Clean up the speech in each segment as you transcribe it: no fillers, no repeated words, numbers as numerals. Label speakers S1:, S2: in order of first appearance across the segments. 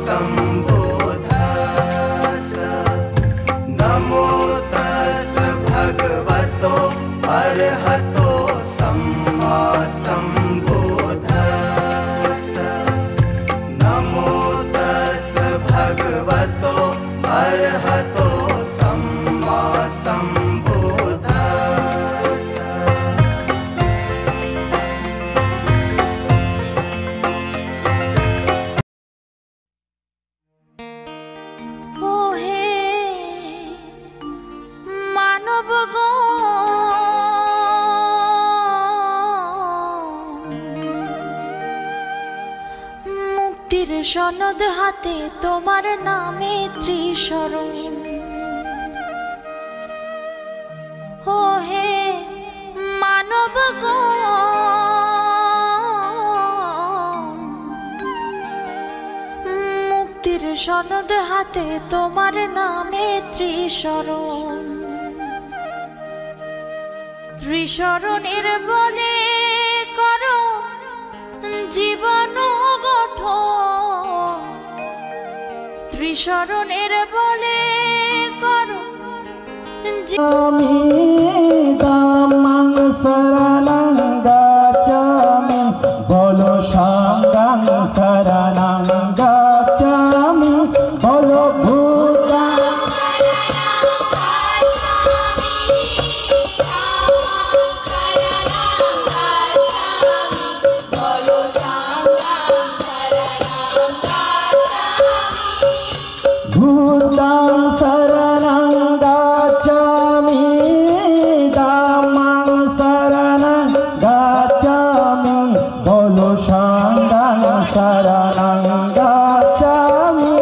S1: सम्बुद्धस्स नमो तस् भगवतो अरहतो सम्मा सम्बुद्धस्स नमो तस् भगवतो अरहतो सम्मा सम्बुद्धस्स।
S2: ओ हे मानवगण मुक्तिर सनद हाते तोमार नामे त्रिशरण। ओ हे मानवगण मुक्तिर सनद हाते तोमार नामे त्रिशरण। त्रिशरणेर बले करो जीवन गठन। त्रिशरणेर बले करो
S3: दामं शरणं गच्छामि बोलो संगं शरणं गच्छामि बोलो भूतं भूतं शरणं गच्छामि दामं शरणं गच्छामि बोलो संगं शरणं गच्छामि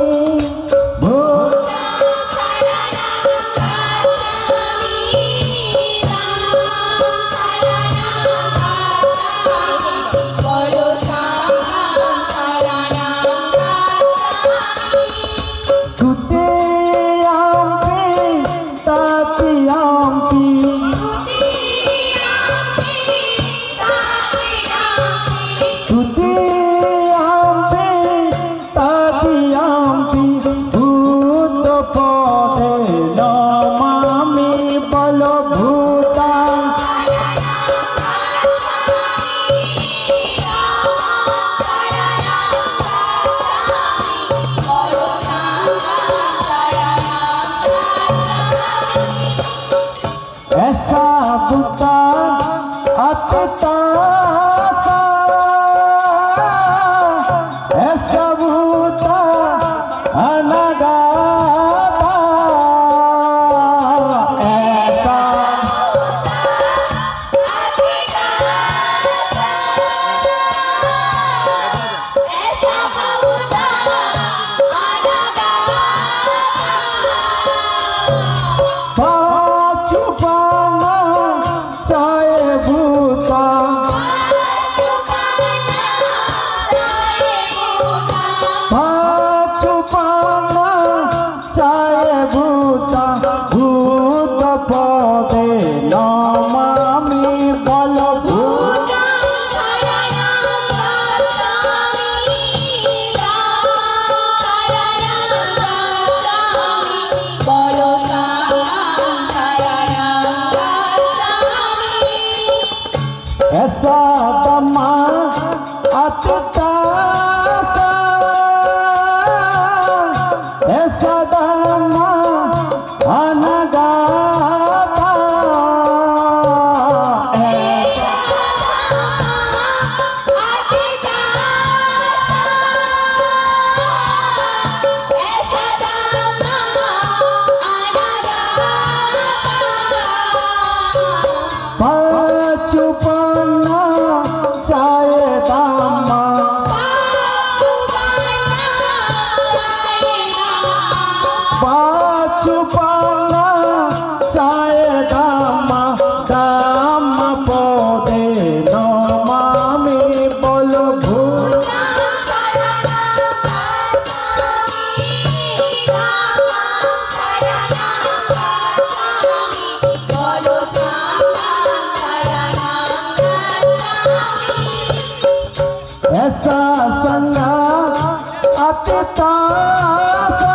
S3: चितासा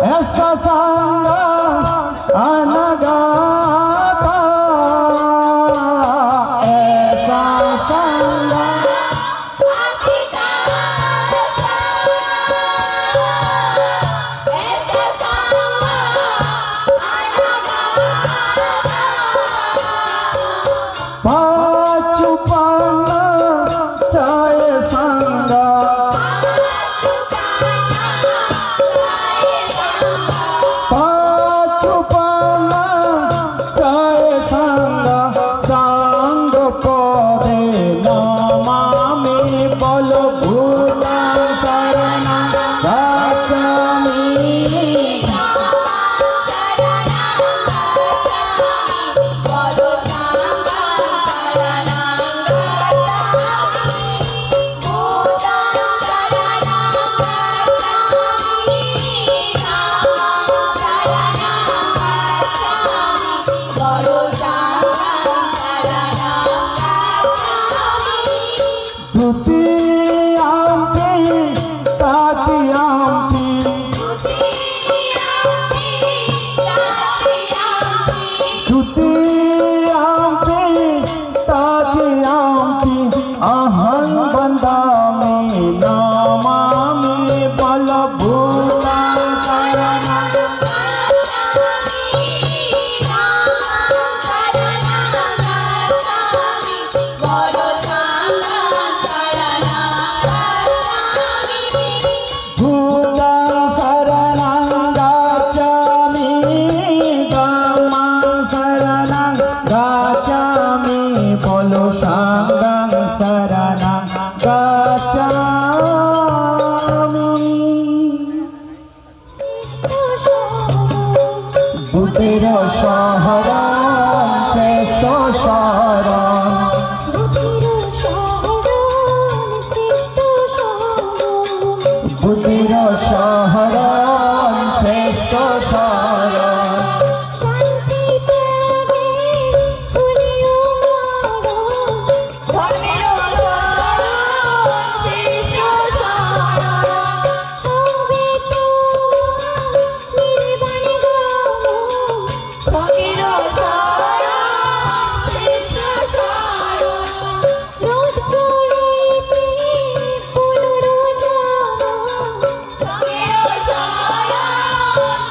S3: ऐसा संगा अनगाता ऐसा संगा पाचुपाना चाय संगा पाचुपाना चाय संगा संग पदे नमामि बोलो भूता शरणं गच्छामि अहं वन्दामि नमामि बलभूतं शरणं भूतं शरणं गच्छामि धम्मं शरणं गच्छामि बोलो संघं शरणं गच्छामि बुद्धिर शरणं श्रेष्ठ शरणं बुद्धिर शरणं श्रेष्ठ शरणं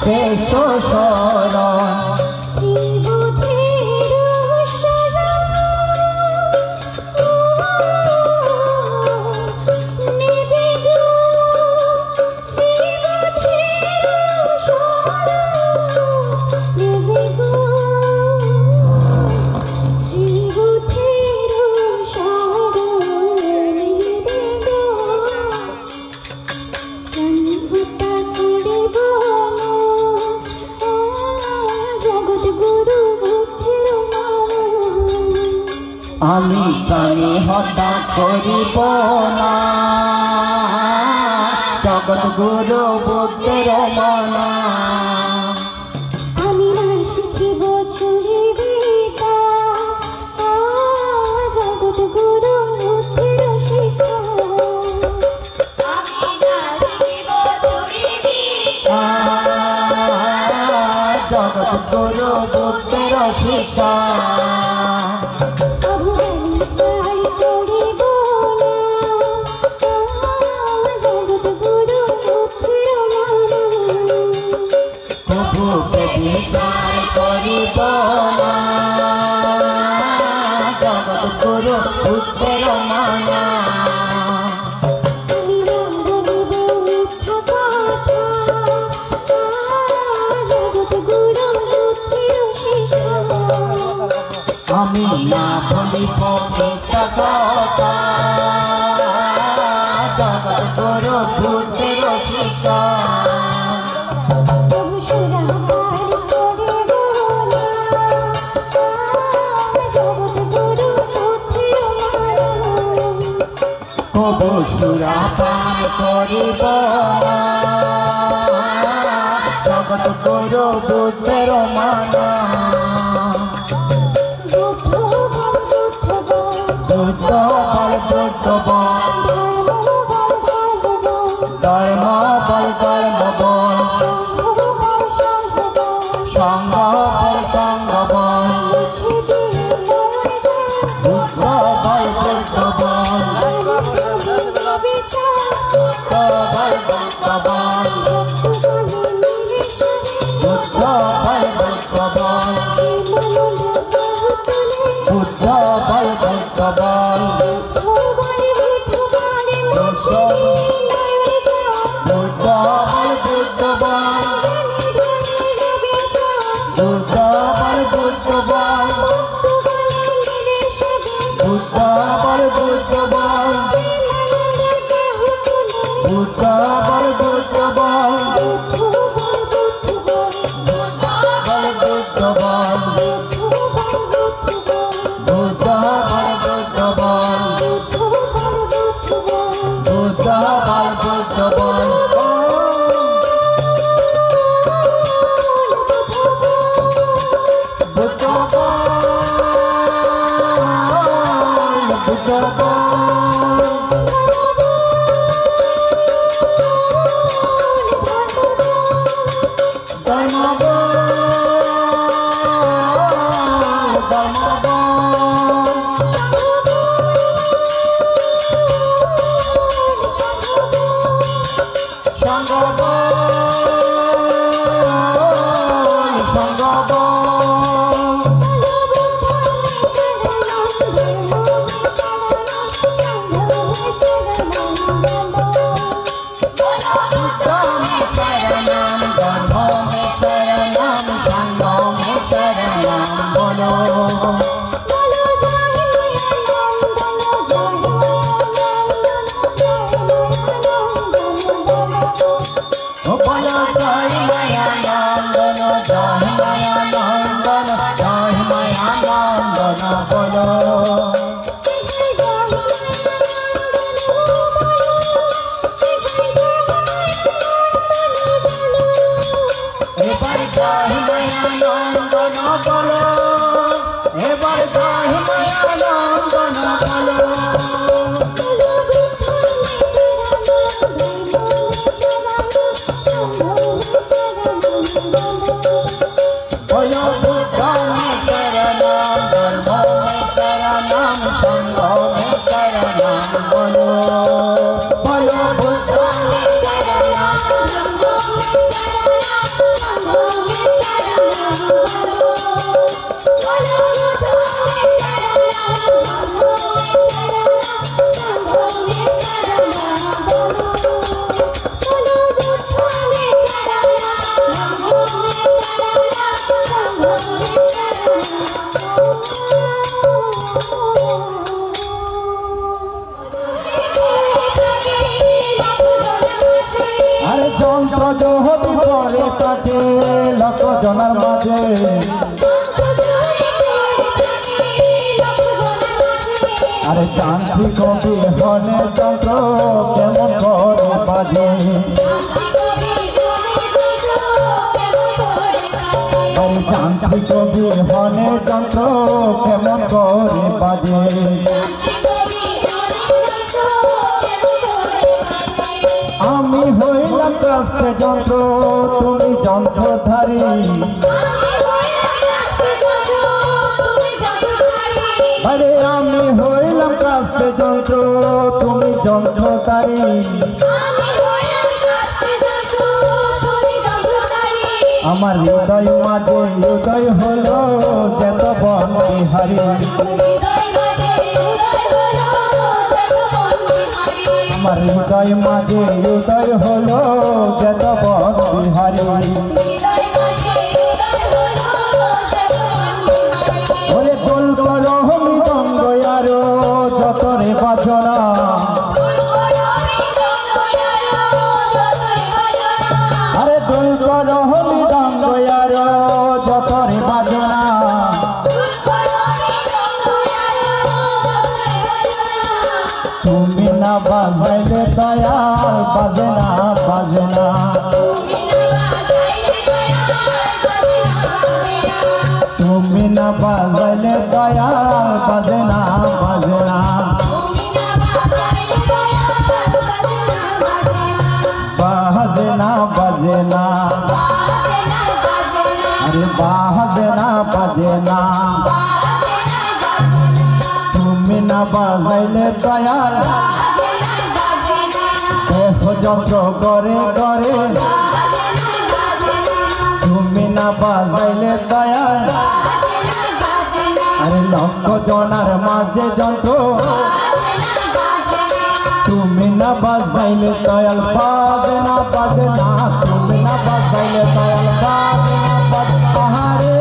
S3: श्रेष्ठ शरण আমি প্রাণী হত্যা করিব না জগৎ গুরু বুদ্ধের মানা
S2: আমি না শিখিব চুরি বিদ্যা জগৎ গুরু বুদ্ধির শিক্ষা আমি না শিখিব চুরি বিদ্যা
S3: জগৎ গুরু বুদ্ধের শিক্ষা বিচার করিব না জগৎ গুরু বুদ্ধের মানা আমি না বলিব মিথ্যা কথা জগৎ গুরু বুদ্ধের শিক্ষা কবু সুরাপান করিব না জগৎ গুরু বুদ্ধের মানা বুদ্ধ বল বুদ্ধ বল আরে যান্ত্রিক বিহনে যন্ত্র কেমন করে বাজে, আরে যান্ত্রিক বিহনে যন্ত্র কেমন করে বাজে। আমি হইলাম কাস্তে যন্ত্র তুমি যন্ত্রধারী, আরে আমি হইলাম কাস্তে যন্ত্র তুমি যন্ত্রধারী। আমার হৃদয় মাঝে হৃদয় হলো যেত বন বিহারী, আমার হৃদয় মাঝে হৃদয় হলো যেত বন বিহারী। ওরে দোল করো মৃদঙ্গ আরো যতরে বাজনা, আরে দোল করো মৃদঙ্গ আরো যতরে বাজনা। তুমি না বাজাইলে দয়াল বাজে না বাজে না, তুমি না বাজাইলে দয়াল বাজে না বাজে না। বাজে না বাজে না, আরে বাজে না বাজে না, তুমি না বাজাইলে দয়াল যন্ত্র করে করে তুমি না বাজাইলে দয়াল আরে লক্ষ জনার মাঝে যন্ত্র তুমি না বাজাইলে দয়াল বাজে না তুমি না বাজাইলে দয়াল বাজে না আহারে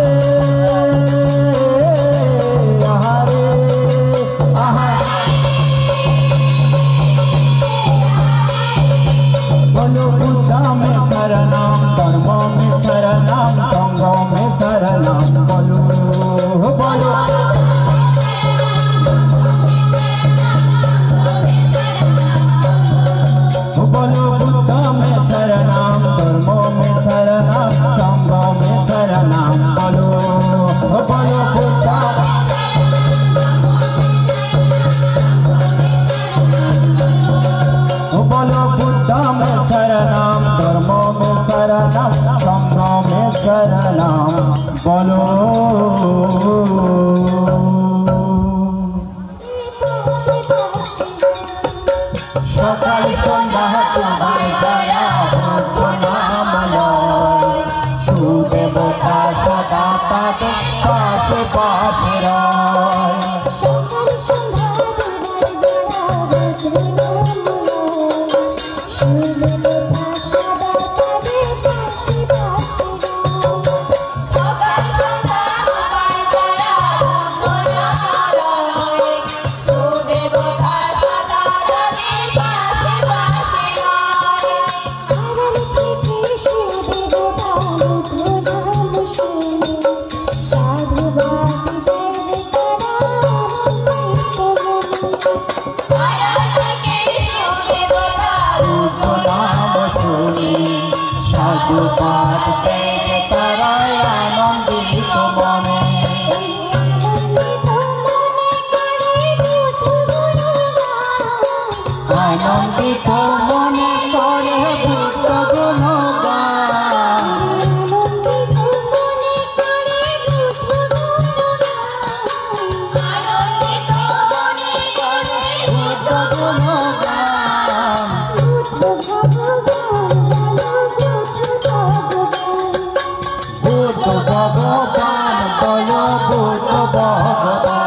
S3: আহারে আহারে बोलो बुद्धा में शरणम धर्म में शरणम संग में शरणम बोलो बोलो बोलो बुद्धा में शरणम धर्म में शरणम संग में शरणम बोलो बोलो बुद्धा बोलो बुद्धा में शरणम धर्म में शरणम संग में शरणम बोलो सकाल सन्ध्या तुम्हार दया नामलय सुदेवता सदा पादे पाशे पाशे रय आनंदित मने करे बुद्ध गुणगान आनंदित मने करे बुद्ध गुणगान बुद्ध भगवान बोलो बुद्ध भगवान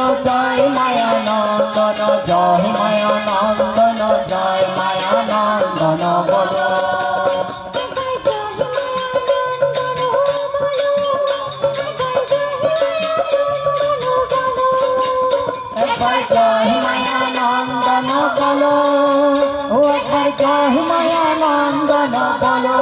S3: জয় মায়া নন্দন জয় মায়া নন্দন জয় মায়া নন্দন বলো একবার জয় মায়া নন্দন বলো ও একবার জয় মায়া নন্দন বলো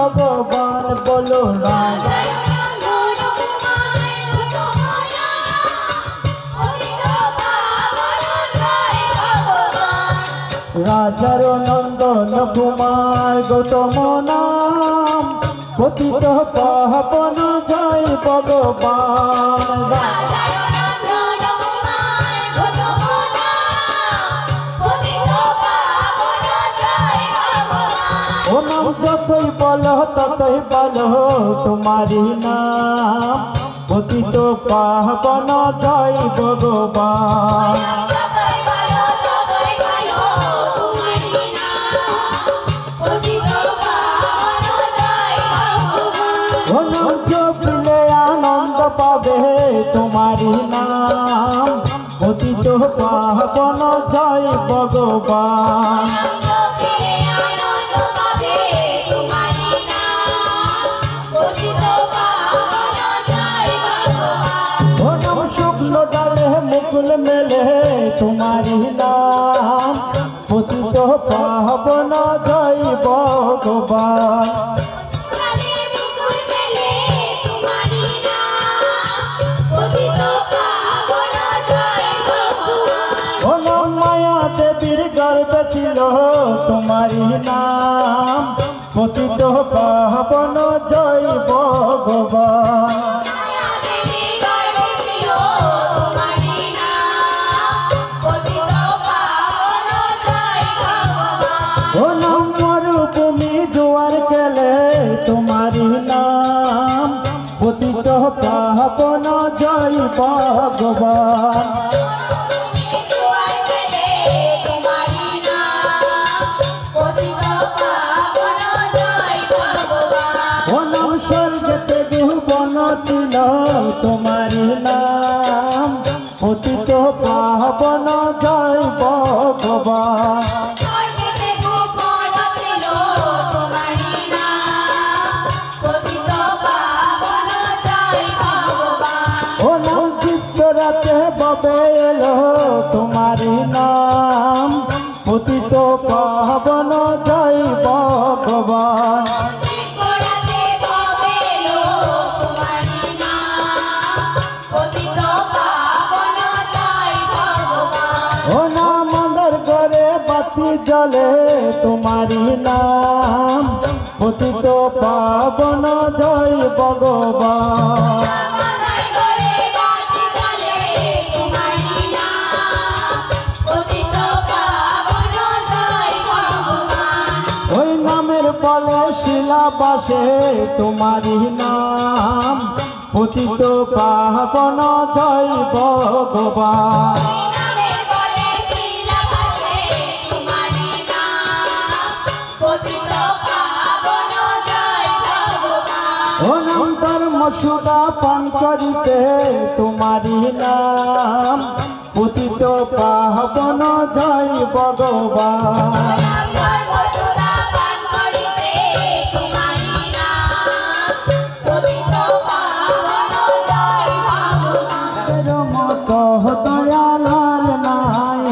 S3: ভগবান বলো রাজা রাজার নন্দন কুমার গৌতম নাম পতিত পাবন জয় ভগবান ও নাম যতই বলো ততই বলো তোমারি নাম পতিত পাবন জয় ভগবান ও নাম জপলে আনন্দ পাবে তোমারি নাম পতিত পাবন জয় ভগবান মুকুল মেলে তোমারি নাম পতিত পাবন জয় ভগবান ও নাম মায়া দেবীর গর্বে ছিল তোমারি নাম পতিত পাবন জয় ভগবান ও নাম মরুভূমি জোয়ার গেলে তোমারি নাম পতিত পাবন জয় ভগবান ও নাম স্বর্গতে ভুবন ছিল তোমারি নাম পতিত পাবন জয় ভগবান ও নাম চিত্তরাতে ববে এলো তোমারি নাম পতিত পাবন জয় ভগবান ও নাম আমাদের ঘরে বাতি জ্বলে তোমারি নাম পতিত পাবন জয় ভগবান ওই নামের ফলে শিলাবাসে তোমারি নাম পতিত পাবন জয় ভগবান ও নাম ধর্ম সুধা পান করিতে তোমারি নাম পতিত পাবন জয় ভগবান দয়ালার নাই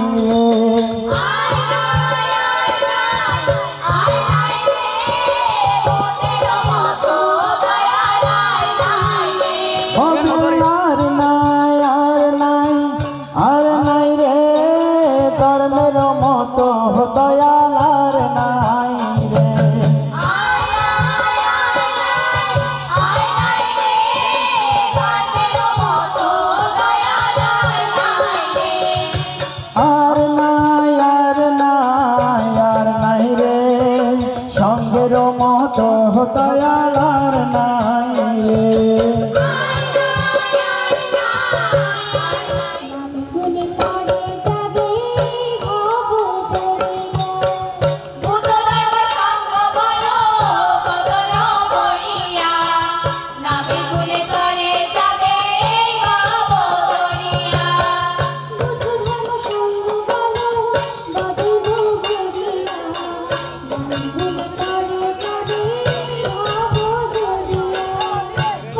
S3: দয়াল আর নাই রে।
S2: গুনে করে যাবে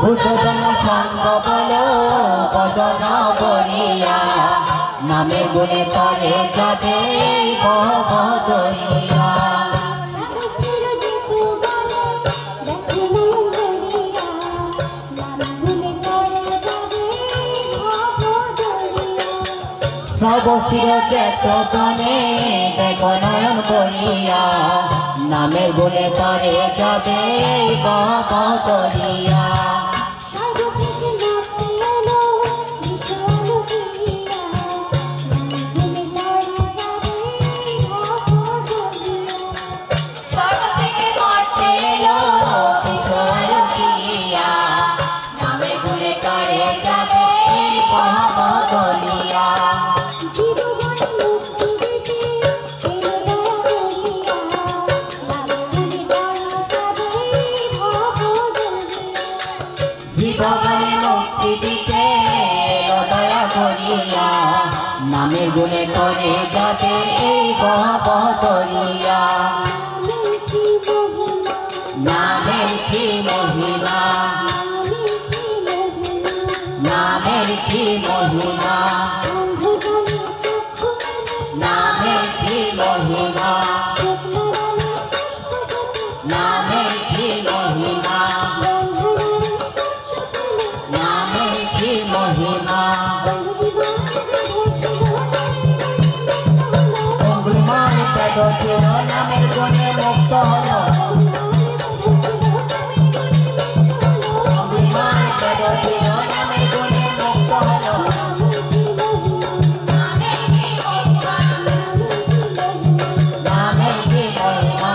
S4: বুদ্ধধর্ম সঙ্গ বলো ভজন করিয়া নামে গুণে তরে যাবে ভব দরিয়া। সবস্থির চেতনে দেখো নয়ন বলিয়া নামের গুণে তরে যাবে ভব দরিয়া। জীবনে মুক্তি দিতে দয়া করিয়া নামের গুণে করে যাবে এই ভব দরিয়া। নামের কি মহিমা, নামের কি মহিমা, নামের কি মহিমা, নামের কি মহিমা, নামের কি মহিমা। অগ্নিমান পদ ছিল নামের গুণে মুক্ত হলো। অগ্নিমান পদ ছিল নামের গুণে মুক্ত হলো। নামের কি মহিমা, নামের কি মহিমা,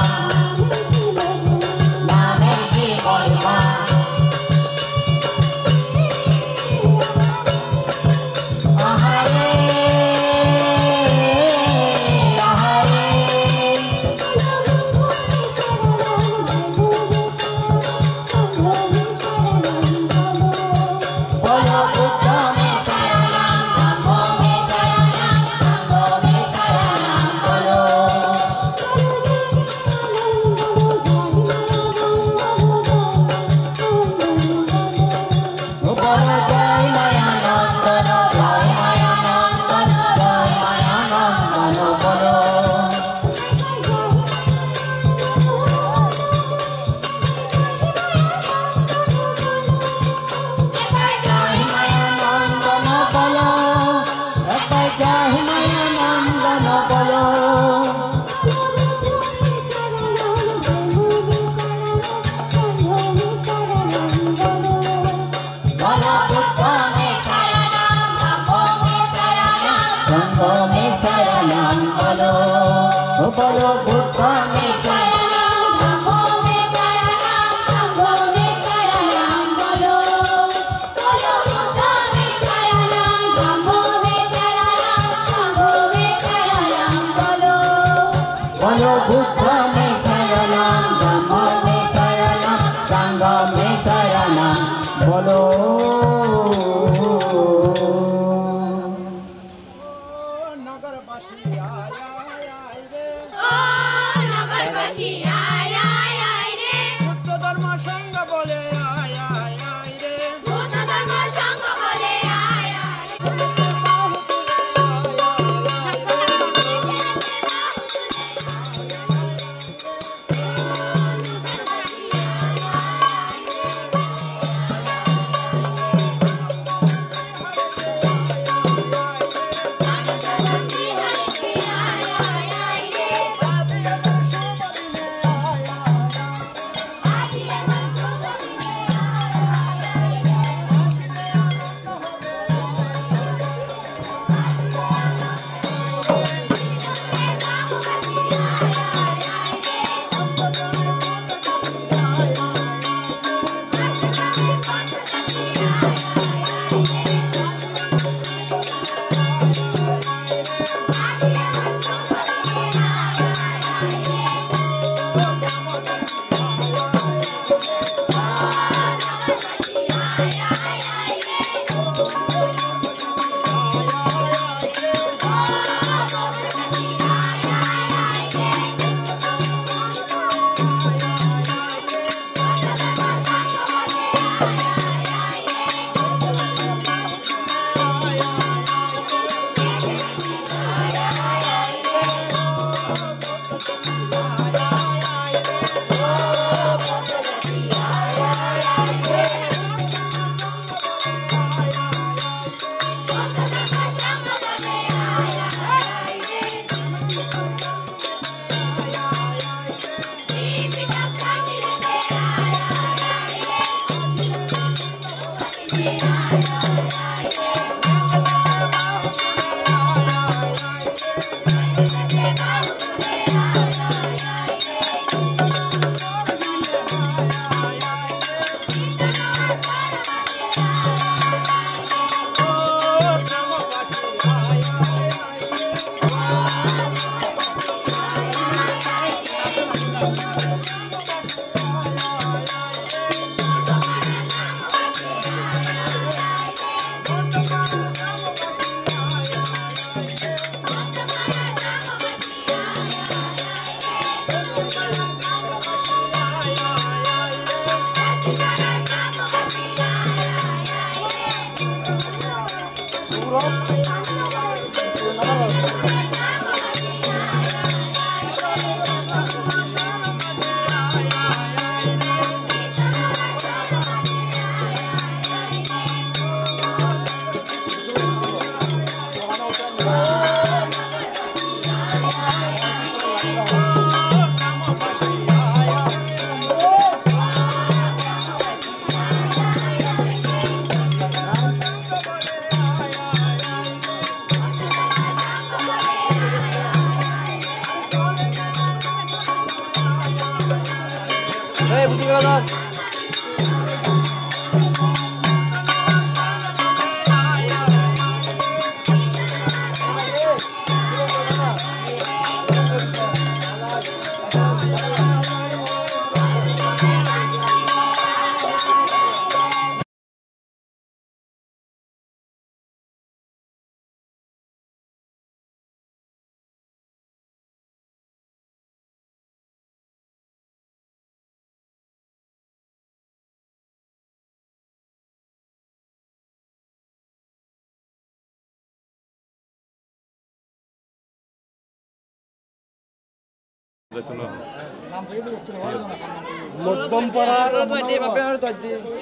S5: মধ্যমপাড়া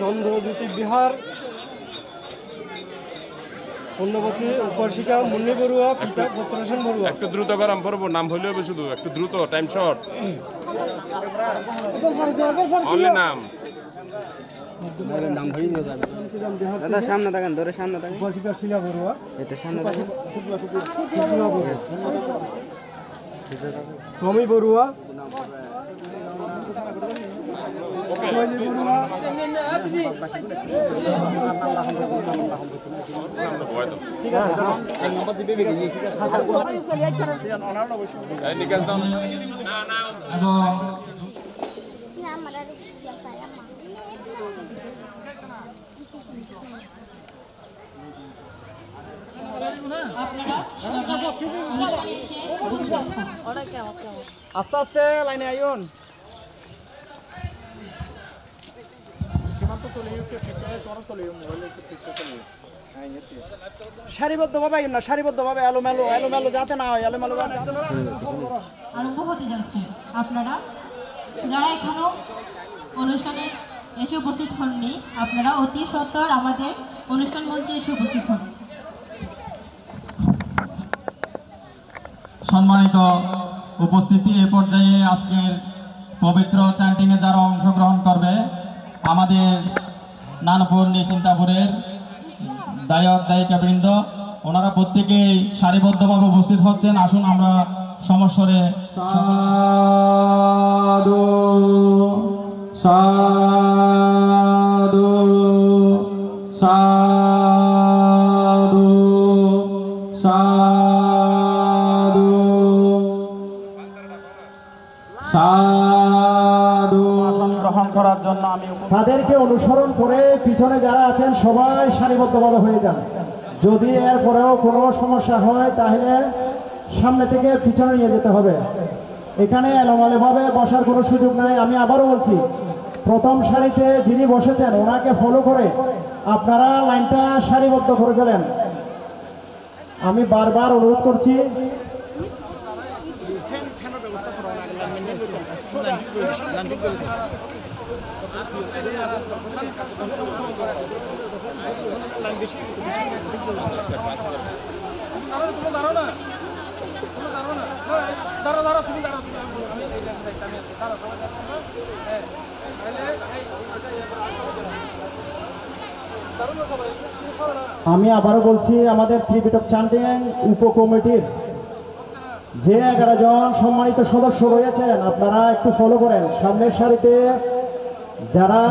S5: চন্দ্রজ্যোতি বিহার পূর্ণবতী উপাসিকা মুন্নি বড়ুয়া পিতা পুত্রসেন বড়ুয়া।
S6: একটু দ্রুত করাম পড়ব, নাম হইলে হবে শুধু একটু দ্রুত, টাইম শর্ট, অনলি নাম।
S5: দাদা সামনে থাকেন, ধরে সামনে থাকেন। উপাসিকা শিলা বড়ুয়া, এটা সামনে থাকেন। টমি বড়ুয়া, আস্তে আস্তে লাইনে আইন। সারিবদ্ধভাবে আইন না, সারিবদ্ধভাবে এলোমেলো এলোমেলো যাতে না হয়, এলোমেলো
S7: আরম্ভ হতে যাচ্ছে। আপনারা যারা এখনো অনুষ্ঠানে এসে উপস্থিত হননি, আপনারা অতি সত্বর আমাদের অনুষ্ঠান মঞ্চে এসে উপস্থিত হন।
S8: সম্মানিত উপস্থিতি, এ পর্যায়ে আজকের পবিত্র চ্যান্টিংয়ে যারা অংশগ্রহণ করবে, আমাদের নানপুর নিশ্চিন্তাপুরের দায়ক দায়িকাবৃন্দ, ওনারা প্রত্যেকেই সারিবদ্ধভাবে উপস্থিত হচ্ছেন। আসুন আমরা সমস্বরে সাধু সাধু সাধু সাধু সাধু আসন গ্রহণ করার জন্য আমি
S3: তাদেরকে অনুসরণ করে পিছনে যারা আছেন সবাই সারিবদ্ধভাবে হয়ে যান। যদি এরপরেও কোনো সমস্যা হয় তাহলে সামনে থেকে পিছনে নিয়ে যেতে হবে। এখানে এলোমেলোভাবে বসার কোনো সুযোগ নাই। আমি আবারও বলছি, প্রথম সারিতে যিনি বসেছেন ওনাকে ফলো করে আপনারা লাইনটা সারিবদ্ধ করে চলেন। আমি বারবার অনুরোধ করছি। আমি আবারও বলছি, আমাদের ত্রিপিটক চান্টিং উপকমিটির যে 11 জন সম্মানিত সদস্য রয়েছেন, আপনারা একটু ফলো করেন। সামনের সারিতে যারা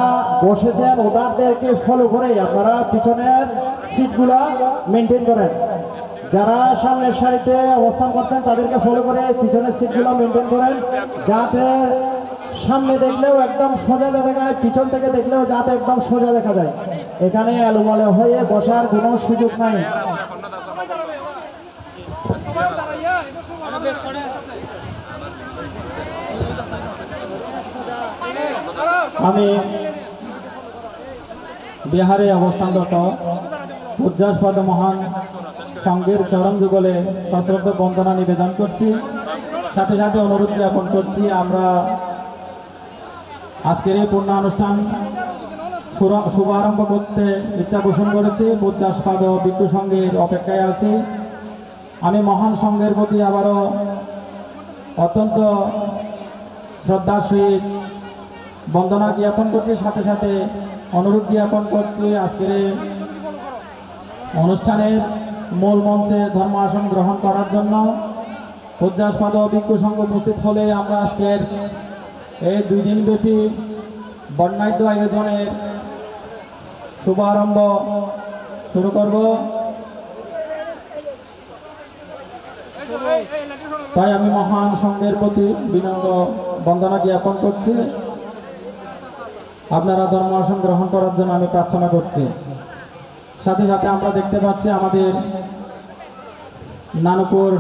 S3: বসেছেন ওনাদেরকে ফলো করে আপনারা পিছনের সিটগুলা মেনটেন করেন। যারা সামনের সারিতে অবস্থান করছেন তাদেরকে ফলো করে পিছনের সিটগুলো মেনটেন করেন, যাতে সামনে দেখলেও একদম সোজা দেখা যায়, পিছন থেকে দেখলেও যাতে একদম সোজা দেখা যায়। এখানে আলুমালো হয়ে বসার কোনো সুযোগ নাই।
S8: আমি বিহারে অবস্থানরত উজ্জাসপদ মহান সংঘের চরণ যুগলে সশ্রদ্ধ বন্দনা নিবেদন করছি, সাথে সাথে অনুরোধ জ্ঞাপন করছি আমরা আজকের এই পূর্ণানুষ্ঠান শুভারম্ভ করতে ইচ্ছা পোষণ করেছি। উজ্জাসপদ ভিক্ষু সংঘের অপেক্ষায় আছি। আমি মহান সংঘের প্রতি আবারও অত্যন্ত শ্রদ্ধার সহিত বন্দনা জ্ঞাপন করছি, সাথে সাথে অনুরোধ জ্ঞাপন করছি আজকের এই অনুষ্ঠানের মূল মঞ্চে ধর্ম আসন গ্রহণ করার জন্য উজ্জাসপদ ভিক্ষু সংঘ উপস্থিত হলে আমরা আজকের এই 2 দিনব্যাপী বর্ণাঢ্য আয়োজনের শুভারম্ভ শুরু করব। তাই আমি মহান সংঘের প্রতি বিনম্র বন্দনা জ্ঞাপন করছি, আপনারা ধর্ম আসন গ্রহণ করার জন্য আমি প্রার্থনা করছি। সাথে সাথে আমরা দেখতে পাচ্ছি আমাদের নানুপুর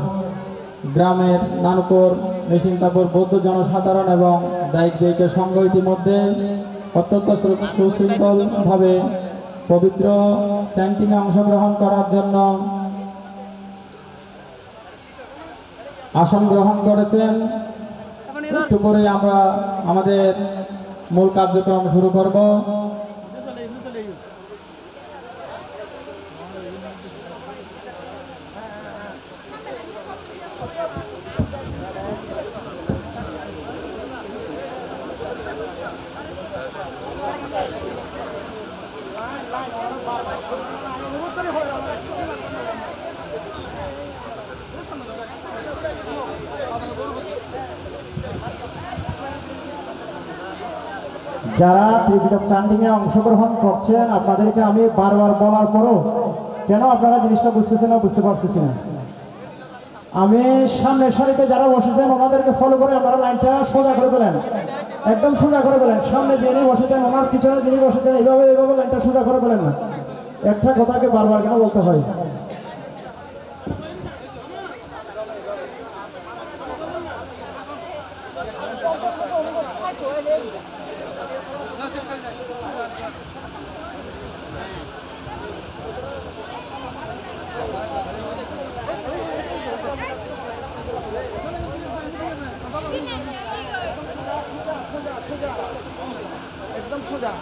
S8: গ্রামের নানুপুর মেশিনতাপুর বৌদ্ধ জনসাধারণ এবং দায়িক দায়িকা সংঘ ইতিমধ্যে অত্যন্ত সুশৃঙ্খলভাবে পবিত্র চ্যান্টিংয়ে অংশগ্রহণ করার জন্য আসন গ্রহণ করেছেন। একটু পরে আমরা আমাদের মূল কার্যক্রম শুরু করব।
S3: যারা ত্রিপিটক চান্টিংয়ে অংশগ্রহণ করছেন আপনাদেরকে আমি বারবার বলার পরও কেন আপনারা জিনিসটা বুঝতেছেন না, বুঝতে পারতেছি না। আমি সামনের সারিতে যারা বসেছেন ওনাদেরকে ফলো করে আপনারা লাইনটা সোজা করে ফেলেন, একদম সোজা করে ফেলেন। সামনে যিনি বসেছেন ওনার পিছনে যিনি বসেছেন এইভাবে লাইনটা সোজা করে ফেলেন না। একটা কথাকে বারবার কেন বলতে হয়?
S5: একদম সোজা।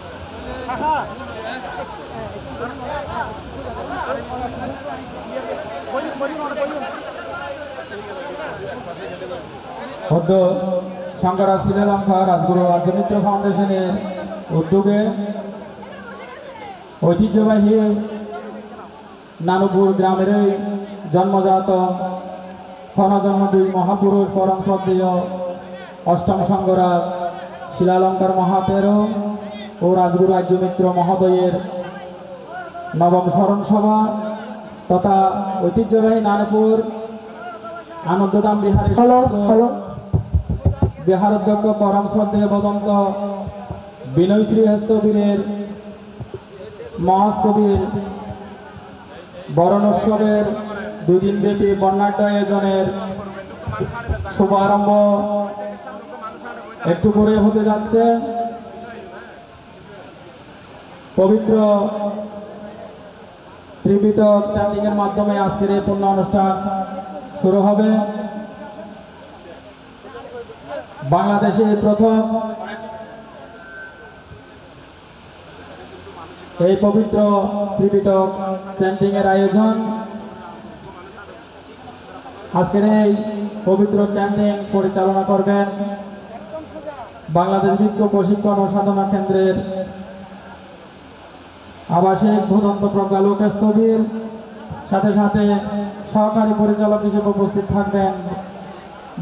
S8: সংঘরা শ্রীলঙ্কা রাজগুরু রাজ্যমিত্র ফাউন্ডেশনের উদ্যোগে ঐতিহ্যবাহী নানুপুর গ্রামের জন্মজাত ক্ষণজন্ম 2 মহাপুরুষ পরম শ্রদ্ধেয় অষ্টম সংঘরাজ শিলালঙ্কার মহাতেরো ও রাজগুরু রাজ্যমিত্র মহোদয়ের নবম স্মরণ সভা তথা ঐতিহ্যবাহী নানুপুর আনন্দধাম বিহারের বিহার অধ্যক্ষ পরম শ্রদ্ধেয় বদন্ত বিনয়শ্রী হস্তবীরের মহাস্তবীর বরণোৎসবের 2 দিনব্যাপী বর্ণাঢ্য আয়োজনের শুভারম্ভ একটু করে হতে যাচ্ছে। পবিত্র ত্রিপিটক চ্যান্টিংয়ের মাধ্যমে আজকের এই পূর্ণ অনুষ্ঠান শুরু হবে। বাংলাদেশে প্রথম এই পবিত্র ত্রিপিটক চ্যান্টিং এর আয়োজন। আজকের এই পবিত্র চ্যান্টিং পরিচালনা করবেন বাংলাদেশ ভিক্ষু প্রশিক্ষণ ও সাধনা কেন্দ্রের আবাসিক ভূদন্ত প্রজ্ঞা লোকেশ কবির, সাথে সাথে সহকারী পরিচালক হিসেবে উপস্থিত থাকবেন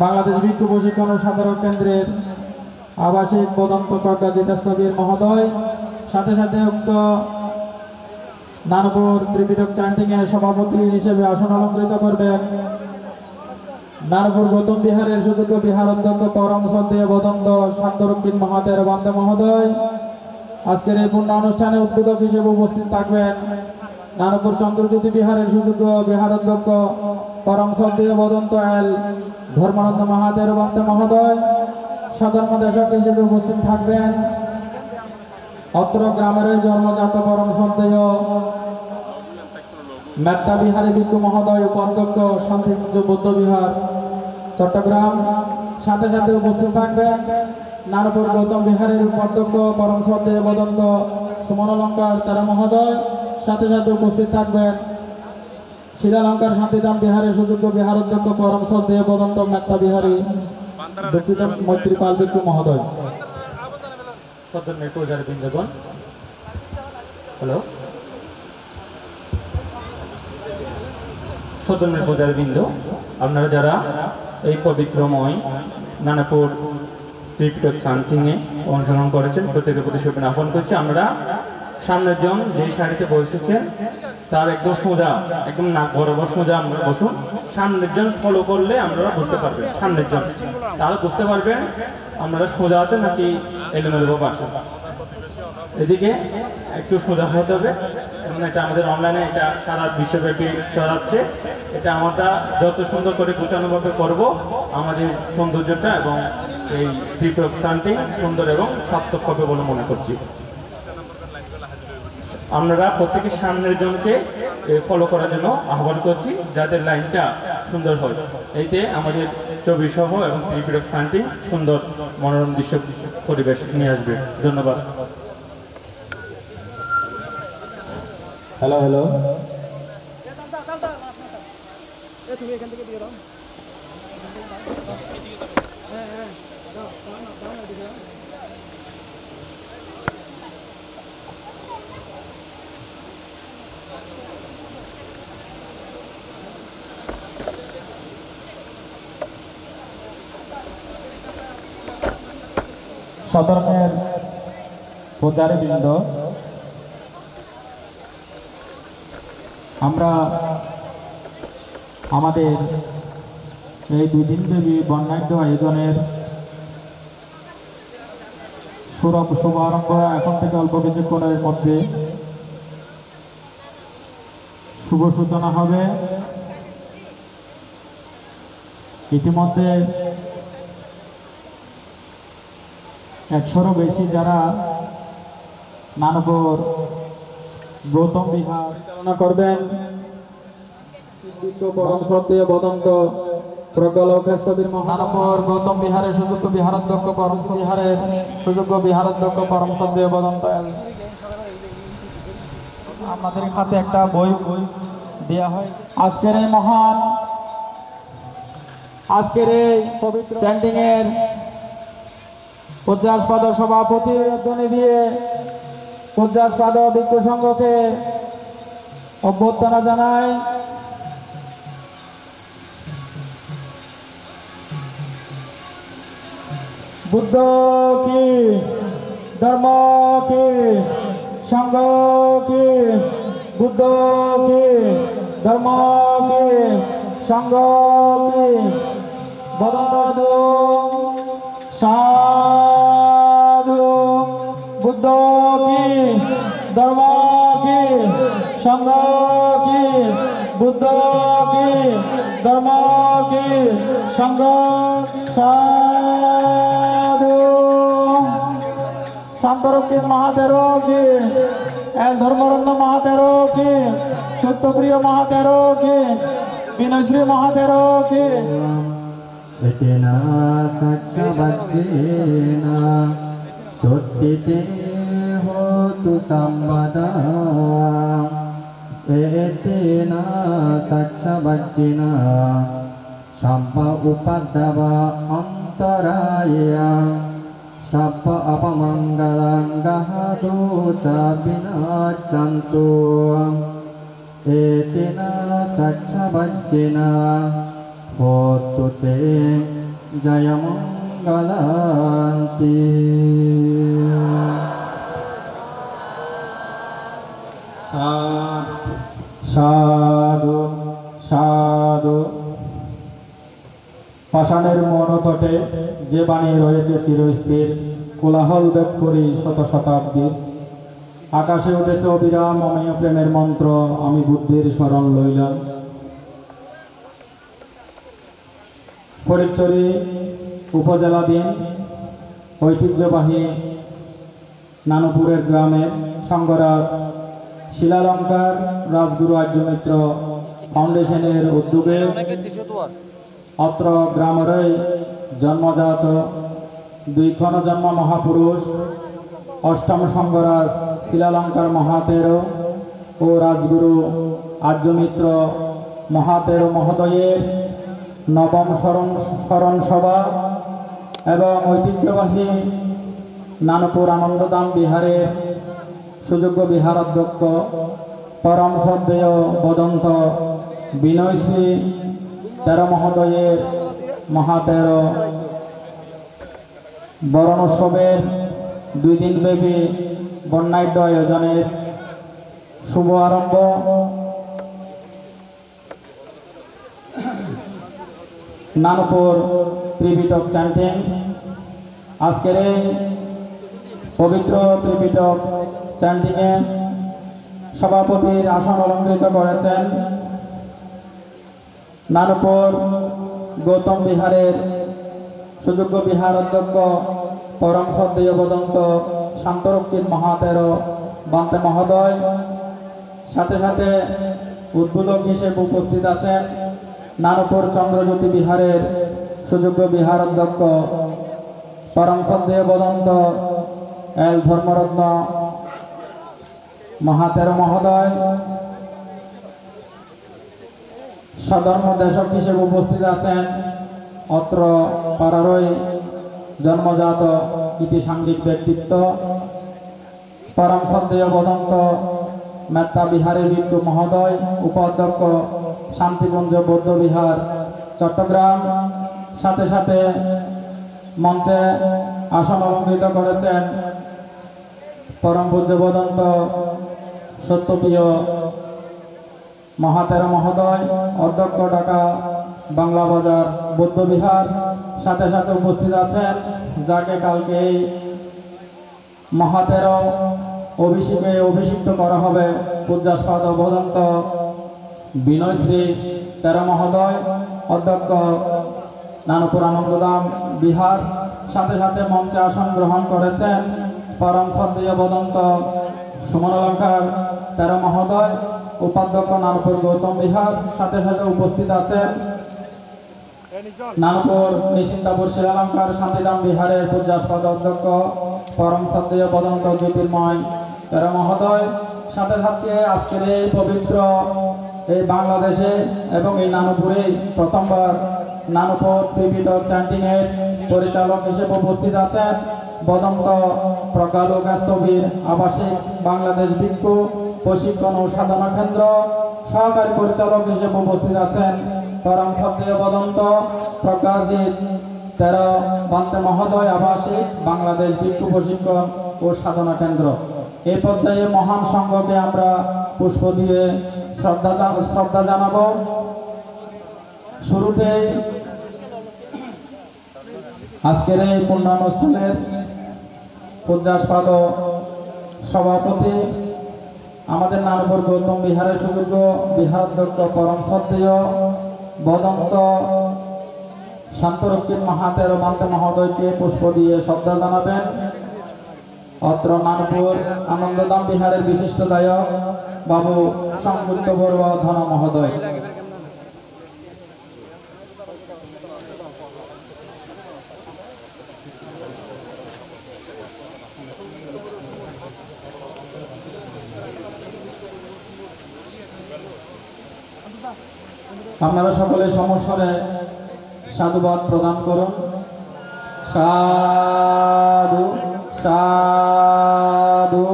S8: বাংলাদেশ ভিক্ষু প্রশিক্ষণ ও সাধনা কেন্দ্রের আবাসিক ভূদন্ত প্রজ্ঞা জিতেশ কবির মহোদয়, সাথে সাথে উক্ত নানপুর ত্রিপিটক চ্যান্টিং এর সভাপতি হিসেবে আসন অলঙ্কৃত করবেন নানপুর গৌতম বিহারের সুযোগ্য বিহার অধ্যক্ষ পরম শ্রদ্ধেয় বদন্ত শান্তরক্ষিত মহাতের বন্দে মহোদয়। আজকের এই পূর্ণ অনুষ্ঠানে উদ্বোধক হিসেবে উপস্থিত থাকবেন নানপুর চন্দ্রজ্যোতি বিহারের সুযোগ্য বিহার অধ্যক্ষ পরম শ্রদ্ধেয় বদন্ত এল ধর্মানন্দ মহাতের বন্দে মহোদয়। সধর্ম দেশক হিসেবে উপস্থিত থাকবেন অত্র গ্রামের জন্মজাত পরম শ্রদ্ধেয় মেত্তা বিহারী ভিক্ষু মহোদয়, উপাধ্যক্ষ শান্তিপুঞ্জ বৌদ্ধ বিহার চট্টগ্রাম। সাথে সাথে উপস্থিত থাকবেন নানপুর গৌতম বিহারের উপাধ্যক্ষ পরম শ্রদ্ধেয় বদন্ত সুমনালঙ্কার তারা মহোদয়। সাথে সাথে উপস্থিত থাকবেন শিলালঙ্কার শান্তিধাম বিহারের সুযোগ্য বিহার অধ্যক্ষ পরম শ্রদ্ধেয় বদন্ত মেত্তা বিহারী দুঃখিত মৈত্রীপাল ভিক্ষু মহোদয়। সদনের পূজারী বৃন্দগণ, হ্যালো, সদনের পূজারী বৃন্দ, আপনারা যারা এই পবিত্রময় নানাপুর ত্রিপিটক চ্যান্টিংয়ে অংশগ্রহণ করেছেন প্রত্যেকের প্রতি শুভেচ্ছা জ্ঞাপন করছি। আমরা সামনের জন যে শাড়িতে বসেছেন তার একদম সোজা, একদম নাক বরাবর সোজা আমরা বসুন। সামনের জন ফলো করলে আপনারা বুঝতে পারবেন, সামনের জন তারা বুঝতে পারবেন আপনারা সোজা আছেন নাকি এলোমেলো ভাবে আসেন। এদিকে একটু সোজা হতে হবে, কারণ এটা আমাদের অনলাইনে এটা সারা বিশ্বব্যাপী ছড়াচ্ছে। এটা আমরা যত সুন্দর করে গোছানোভাবে করবো আমাদের সৌন্দর্যটা এবং এই ত্রিপিটক চ্যান্টিং সুন্দর এবং সার্থক হবে বলে মনে করছি। আপনারা প্রত্যেকে সামনের জনকে ফলো করার জন্য আহ্বান করছি, যাদের লাইনটা সুন্দর হয়। এইতে আমাদের ছবি সহ এবং ত্রিপিটক চ্যান্টিং সুন্দর মনোরম দৃশ্য পরিবেশ নিয়ে আসবে। ধন্যবাদ। হ্যালো হ্যালো,
S5: তুমি এখান থেকে দিয়ে দাও।
S8: সদরনের পূজারী বৃন্দ, আমরা আমাদের এই 2 দিনব্যাপী বর্ণাঢ্য আয়োজনের শুভারম্ভ এখন থেকে অল্প কিছুক্ষণের মধ্যে শুভ সূচনা হবে। ইতিমধ্যে 100-এরও বেশি যারা নানপুর গৌতম বিহার পরিচালনা করবেন পরম শ্রদ্ধেয় বদন্ত প্রজ্ঞা লোকেশ কবির নানপুর গৌতম বিহারের সুযোগ্য বিহারাধ্যক্ষ পরম বিহারের সুযোগ্য বিহারাধ্যক্ষ পরম শ্রদ্ধেয় বদন্ত আমাদের হাতে একটা বই দেওয়া হয়। আজকের এই মহান আজকের এই পবিত্র চ্যান্টিং এর 50 পদ সভাপতি ধ্বনি দিয়ে 50 পদ ভিক্ষু সংঘকে অভ্যর্থনা জানাই। বুদ্ধ কি, ধর্ম কি, সংঘ কি, বুদ্ধ কি, ধর্ম কি, সংঘ কি, বদন্ত সাধু, বুদ্ধ কি, ধর্ম কি, সংঘ কি, বুদ্ধ কি, ধর্ম কি, সংঘ সাধু। শান্তরক্ষিত মহাতের কি, এল ধর্মানন্দ মহাতের কি, সত্যপ্রিয় মহাতের কি, বিনয়শ্রী মহাতের কি,
S4: এতেনা সচ্চবজ্জেনা সত্যিতে হোতু সম্পদা এতেনা সচ্চবজ্জেনা সব্ব উপাদ্দব অন্তরায়া সব্ব অপমঙ্গলং গহদোষ বিনাশন্তু এতেনা সচ্চবজ্জেনা হোতু তে জয়মঙ্গলান্তি।
S8: সাধু সাধু। পাষাণের মনতটে যে বাণী রয়েছে চিরস্থির, কোলাহল ভেদ করি শত শতাব্দী। আকাশে উঠেছে অবিরাম অমেয় প্রেমের মন্ত্র, আমি বুদ্ধির শরণ লইলাম। ফটিকছড়ি উপজেলাধীন ঐতিহ্যবাহী নানুপুরের গ্রামের সঙ্গরাজ শিলালঙ্কার রাজগুরু আর্যমিত্র ফাউন্ডেশনের উদ্যোগে অত্র গ্রামেরই জন্মজাত দুই ক্ষণজন্ম মহাপুরুষ অষ্টম সঙ্গরাজ শিলালঙ্কার মহাতেরো ও রাজগুরু আর্যমিত্র মহাতেরো মহোদয়ের নবম স্মরণ সভা এবং ঐতিহ্যবাহী নানুপুর আনন্দধাম বিহারের সুযোগ্য বিহার অধ্যক্ষ পরম শ্রদ্ধেয় বদন্ত বিনয়শ্রী তেরো মহোদয়ের মহাতেরো বরণোৎসবের 2 দিনব্যাপী বর্ণাঢ্য আয়োজনের শুভ আরম্ভ নানুপুর ত্রিপিটক চ্যান্টিং। আজকের এই পবিত্র ত্রিপিটক চ্যান্টিংয়ে সভাপতির আসন অলঙ্কৃত করেছেন নানুপুর গৌতম বিহারের সুযোগ্য বিহার অধ্যক্ষ পরম শ্রদ্ধেয় বদন্ত শান্তরক্ষিত মহাতেরো বান্তে মহোদয়। সাথে সাথে উদ্বোধক হিসেবে উপস্থিত আছেন নানুপুর চন্দ্রজ্যোতি বিহারের সুযোগ্য বিহার অধ্যক্ষ পরম শ্রদ্ধেয় বদন্ত এল ধর্মরত্ন মহাতেরো মহোদয়। সধর্ম দেশক হিসেবে উপস্থিত আছেন অত্র পাড়ারই জন্মজাত ইতি সাংঘিক ব্যক্তিত্ব পরম শ্রদ্ধেয় বদন্ত মেত্তা বিহারী ভিক্ষু মহোদয়, উপাধ্যক্ষ শান্তিকুঞ্জ বৌদ্ধ বিহার চট্টগ্রাম। সাথে সাথে মঞ্চে আসন অলঙ্কৃত করেছেন পরম পূজ্য বদন্ত সত্যপ্রিয় মহাতেরো মহোদয়, অধ্যক্ষ ঢাকা বাংলা বাজার বৌদ্ধ বিহার। সাথে সাথে উপস্থিত আছেন যাকে কালকে এই মহাতেরো অভিষিক্ত করা হবে পূজ্যাস্পদ বদন্ত বিনয়শ্রী তেরো মহোদয়, অধ্যক্ষ নানুপুর আনন্দধাম বিহার। সাথে সাথে মঞ্চে আসন গ্রহণ করেছেন পরম শ্রদ্ধেয় বদন্ত সুমনালঙ্কার তেরো মহোদয়, উপাধ্যক্ষ নানুপুর গৌতম বিহার। সাথে সাথে উপস্থিত আছেন নানুপুর নিশ্চিন্তাপুর শিলালঙ্কার শান্তিধাম বিহারের পূজ্যাস্পদ অধ্যক্ষ পরম শ্রদ্ধেয় বদন্ত জ্যোতির্ময় তেরো মহোদয়। সাথে সাথে আজকের এই পবিত্র এই বাংলাদেশে এবং এই নানুপুরে প্রথমবার নানুপুর ত্রিপিটক চ্যান্টিংয়ের পরিচালক হিসেবে উপস্থিত আছেন বদন্ত প্রজ্ঞালোকস্থবির আবাসিক বাংলাদেশ ভিক্ষু প্রশিক্ষণ ও সাধনা কেন্দ্র সহকারী পরিচালক হিসেবে উপস্থিত আছেন পরম শ্রদ্ধেয় বদন্ত প্রজ্ঞাজিৎ তেরো বান্তে মহোদয়, আবাসিক বাংলাদেশ ভিক্ষু প্রশিক্ষণ ও সাধনা কেন্দ্র। এই পর্যায়ে মহান সংঘকে আমরা পুষ্প দিয়ে শ্রদ্ধা জানাবো। শুরুতে আজকের এই পূর্ণানুষ্ঠানের পূজ্যাস্পদ সভাপতি আমাদের নানুপুর গৌতম বিহারের সুযোগ্য বিহারাধ্যক্ষ পরম শ্রদ্ধেয় বদন্ত শান্তরক্ষিত মহাতেরো বান্তে মহোদয়কে পুষ্প দিয়ে শ্রদ্ধা জানাবেন অত্র নানুপুর আনন্দধাম বিহারের বিশিষ্ট দায়ক বাবু সংযুক্ত বড়ুয়া ধন মহোদয়। আপনারা সকলে সমস্বরে সাধুবাদ প্রদান করুন। সাধু সাধু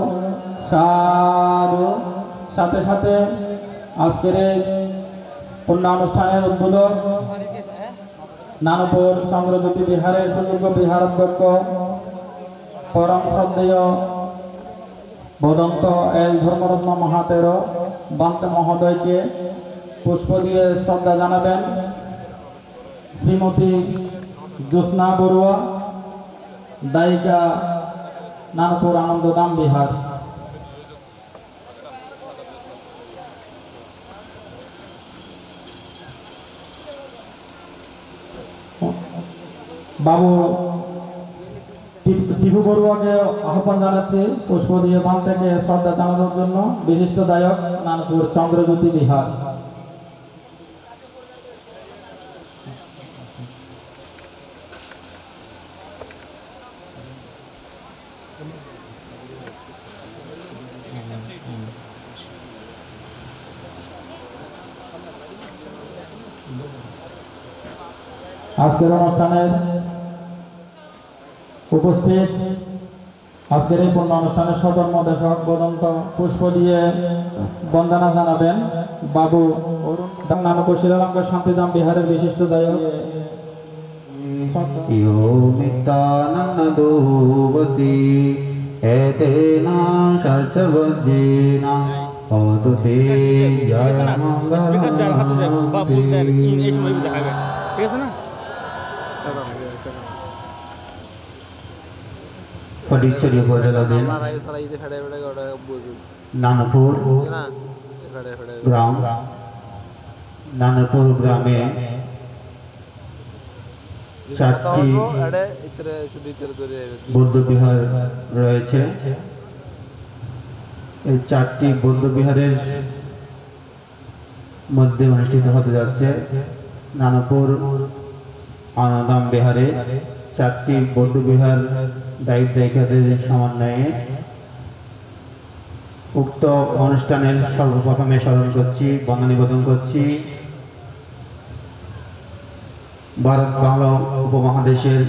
S8: সাধু। সাথে সাথে আজকের এই পুণ্যানুষ্ঠানের উদ্বোধক নানুপুর চন্দ্রজ্যোতি বিহারের সুযোগ্য বিহারাধ্যক্ষ পরম শ্রদ্ধেয় বদন্ত এল ধর্মরত্ন মহাতের বান্তে মহোদয়কে পুষ্প দিয়ে শ্রদ্ধা জানাবেন শ্রীমতী জ্যোৎস্না বড়ুয়া, দায়িকা, নানুপুর আনন্দধাম বিহার। বাবু টিপু বড়ুয়াকে আহ্বান জানাচ্ছি পুষ্প দিয়ে বান থেকে শ্রদ্ধা জানানোর জন্য। বিশিষ্ট গায়ক, নানুপুর চন্দ্রজ্যোতি বিহার। আজকের অনুষ্ঠানের উপস্থিত, আজকের এই পূর্ণ অনুষ্ঠানের সদর্মদেশক বদন্ত পুষ্প দিয়ে বন্দনা জানাবেন বাবু নানুপুর শ্রীলঙ্কা শান্তিধাম বিহারের বিশিষ্ট গায়ক।
S9: योमितानन्दोवती एतेन शतवज्रेण अवतु ते ফটিকছড়ি উপজেলাধীন নানুপুর গ্রাম, নানুপুর গ্রামে 4টি বৌদ্ধ বিহার রয়েছে। এই 4টি বৌদ্ধ বিহারের মধ্যে অনুষ্ঠিত হতে যাচ্ছে নানুপুর আনন্দধাম বিহারে 4টি বৌদ্ধ বিহার দায়িত্বদের সমন্বয়ে উক্ত অনুষ্ঠানের সর্বপ্রথমে স্মরণ করছি, বন্দনা নিবেদন করছি ভারত বাংলা উপমহাদেশের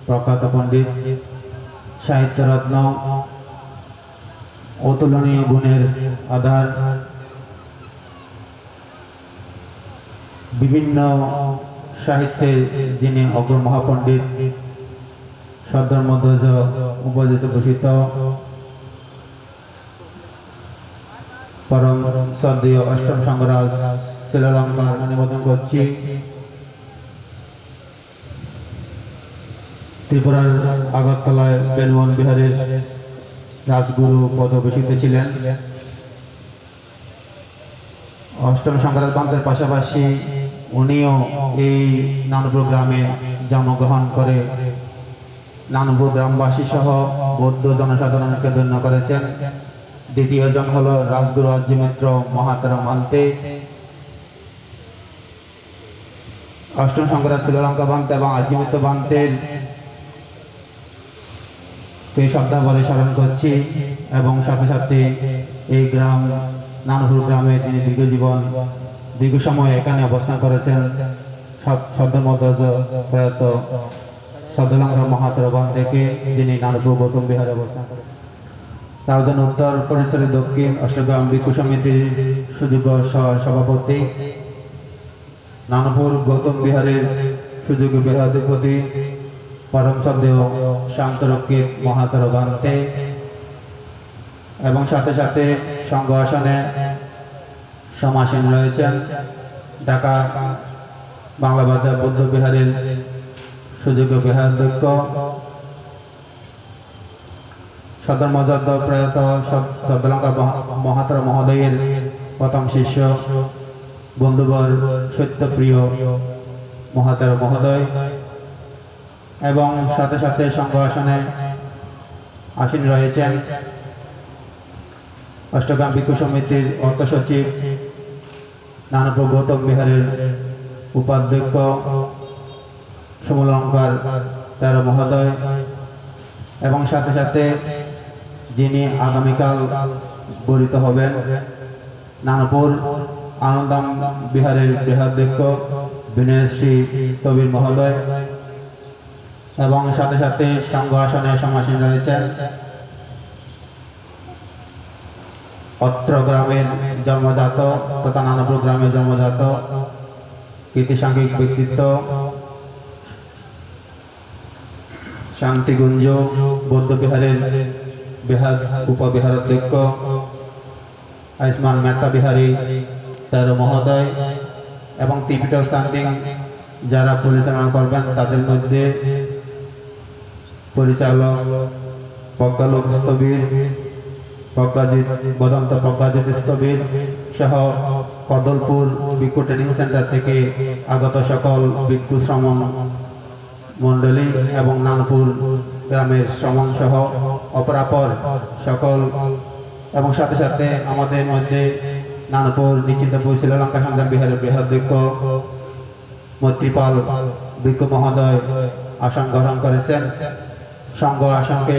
S9: প্রখ্যাত পণ্ডিত, সাহিত্যরত্ন, অতুলনীয় গুণের আধার, বিভিন্ন সাহিত্যের যিনি অগ্র মহাপণ্ডিত, সদ্ধর্মধ্বজ উপাধিত ভূষিত পরম শ্রদ্ধেয় অষ্টম সংঘরাজ শ্রীলঙ্কা নিবেদন করছি। ত্রিপুরার আগরতলায় বেলবন বিহারের রাজগুরু পদভূষিত ছিলেন। অষ্টম সংঘরাজ বান্তের পাশাপাশি উনিও এই নানুপুর গ্রামে জন্মগ্রহণ করে নানুপুর গ্রামবাসী সহ বৌদ্ধ জনসাধারণকে ধন্য করেছেন। দ্বিতীয় জন হল রাজগুরু আজিমিত্র মহাতের বান্তে। অষ্টম সংঘরাজ শ্রীলঙ্কা বান্তে এবং আজিমিত্র বান্তের শ্রদ্ধা বলে স্মরণ করছি এবং সাথে সাথে এই গ্রাম নানুপুর গ্রামে তিনি দীর্ঘ সময় এখানে অবস্থান করেছেন। সদ্ধর্মধ্বজ প্রয়াত সদ্ধলঙ্কা মহাতের বান্তেকে যিনি নানুপুর গৌতম বিহারে অবস্থান করেন। রাউজান উত্তর পরিসরের দক্ষিণ অষ্টগ্রাম ভিক্ষু সমিতির সুযোগ্য সভাপতি, নানুপুর গৌতম বিহারের সুযোগ্য বিহারাধিপতি পরম শ্রদ্ধেয় শান্তরক্ষিত মহাতের বান্তে এবং সাথে সাথে সংঘ আসনে সমাসীন রয়েছেন ঢাকা বাংলা বাজার বৌদ্ধ বিহারের সুযোগ্য বিহারাধ্যক্ষ সদরমর্যাদ প্রয়াত সদ্ধলঙ্কা মহাতের মহোদয়ের প্রথম শিষ্য বন্ধুবর সত্যপ্রিয় মহাতের মহোদয় এবং সাথে সাথে সংঘ আসনে আসীন রয়েছেন অষ্টগ্রাম ভিক্ষু সমিতির অর্থ সচিব নানুপুর গৌতম বিহারের উপাধ্যক্ষ সমলঙ্কার তেরো মহোদয় এবং সাথে সাথে যিনি আগামীকাল বরিত হবেন নানুপুর আনন্দম বিহারের বৃহদাধ্যক্ষ বিনয়শ্রী স্থবির মহোদয় এবং সাথে সাথে সংঘ আসনে সমাসীন রয়েছেন অত্র গ্রামের জন্মজাত তথা নানপুর গ্রামের জন্মজাত কীর্তিসাঙ্গিক ব্যক্তিত্ব শান্তিগুঞ্জ বৌদ্ধবিহারের উপবিহারাধ্যক্ষ আয়ুষ্মান মেহতা বিহারী তার মহোদয় এবং ত্রিপিটক সান্ডিং যারা পরিচালনা করবেন তাদের মধ্যে পরিচালক প্রজ্ঞালোক স্থবির প্রজ্ঞাজিৎ বদন্ত প্রজ্ঞাজিৎ স্থবির সহ কদলপুর ভিক্ষু ট্রেনিং সেন্টার থেকে আগত সকল ভিক্ষু শ্রমণ মণ্ডলী এবং নানপুর গ্রামের শ্রমণ সহ অপরাপর সকল এবং সাথে সাথে আমাদের মধ্যে নানপুর নিশ্চিন্তপুর শ্রীলঙ্কা সন্ধান বিহারের বৃহদাধ্যক্ষ মৈত্রীপাল ভিক্ষু মহোদয় আসন গ্রহণ করেছেন। সংঘ আসনকে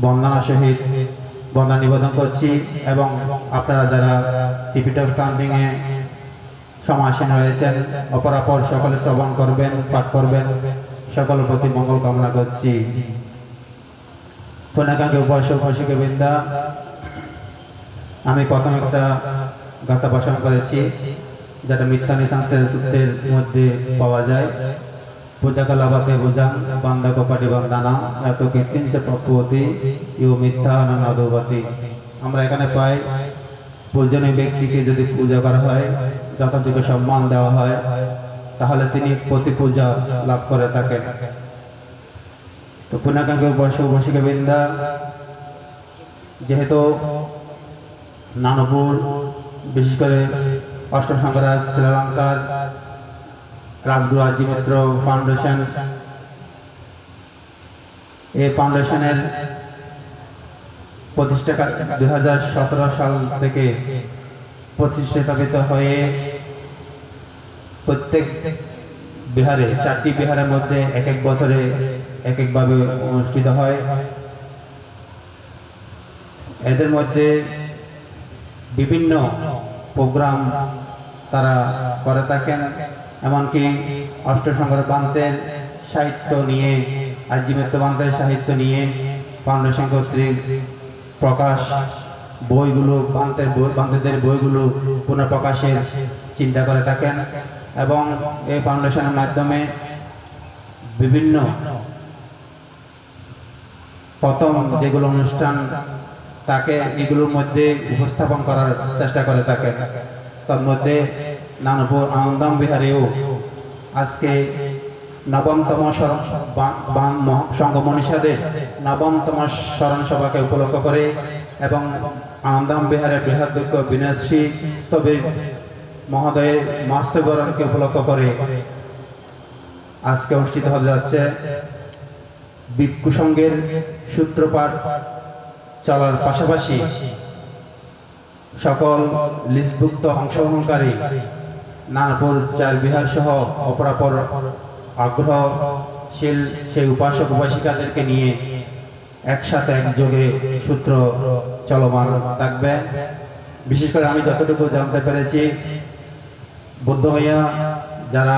S9: বন্দনা সহিত বন্দনা নিবেদন করছি এবং আপনারা যারা ত্রিপিটক সান্ডিং এ সমাসীন রয়েছেন অপরাপর সকলে শ্রবণ করবেন, পাঠ করবেন, সকলের প্রতি মঙ্গল কামনা করছি। পুনাকাঙ্ক্ষী উপাসক উপাসিকা বৃন্দা, আমি প্রথম একটা গাথা ভাষণ করেছি যেটা মিথ্যা নিঃসংশয়ের সূত্রের মধ্যে পাওয়া যায়। পূজাকালাবাতে বুঝান বান্দা কপাটি বান্দানা এত কীর্তিঞ্চ প্রভুতি ইউ মিথ্যা নাদুবতী। আমরা এখানে পাই পূজনীয় ব্যক্তিকে যদি পূজা করা হয়, যথাযোগ্য সম্মান দেওয়া হয়, তাহলে তিনি প্রতি পূজা লাভ করে থাকেন। তো পুনাকাঙ্ক্ষী উপাসক উপাসিকা বৃন্দা, যেহেতু নানপুর বিশেষ করে অষ্টম সংঘরাজ শ্রীলঙ্কার রাজগুরু আজি মিত্র ফাউন্ডেশন, এই ফাউন্ডেশনের প্রতিষ্ঠা 2017 সাল থেকে প্রতিষ্ঠাপিত হয়ে প্রত্যেক বিহারে 4টি বিহারের মধ্যে এক এক বছরে এক একভাবে অনুষ্ঠিত হয়। এদের মধ্যে বিভিন্ন প্রোগ্রাম তারা করে থাকেন, এমনকি অষ্টম সংঘর বান্তের সাহিত্য নিয়ে, আজি মিত্র বান্তের সাহিত্য নিয়ে ফাউন্ডেশন কর্তৃক প্রকাশ বইগুলো, বান্তেদের বইগুলো পুনঃপ্রকাশের চিন্তা করে থাকেন এবং এই ফাউন্ডেশনের মাধ্যমে বিভিন্ন প্রথম যেগুলো অনুষ্ঠান তাকে এগুলোর মধ্যে উপস্থাপন করার চেষ্টা করে থাকেন। তার মধ্যে নানপুর আনন্দম বিহারেও আজকে নবমতম সংঘ মনীষাদের নবমতম স্মরণ সভাকে উপলক্ষ করে এবং আনন্দম বিহারের বৃহদাধ্যক্ষ বিনয়শ্রী স্থবির মহোদয়ের মস্তবরণকে উপলক্ষ করে আজকে অনুষ্ঠিত হতে যাচ্ছে ভিক্ষু সংঘের সূত্রপাঠ চলার পাশাপাশি সকল লিস্টভুক্ত অংশগ্রহণকারী নানপুর 4 বিহার সহ অপরাপর আগ্রহশীল সেই উপাসক উপাসিকাদেরকে নিয়ে একসাথে একযোগে সূত্র চলমান থাকবে। বিশেষ করে আমি যতটুকু জানতে পেরেছি, বুদ্ধ ভাইয়া যারা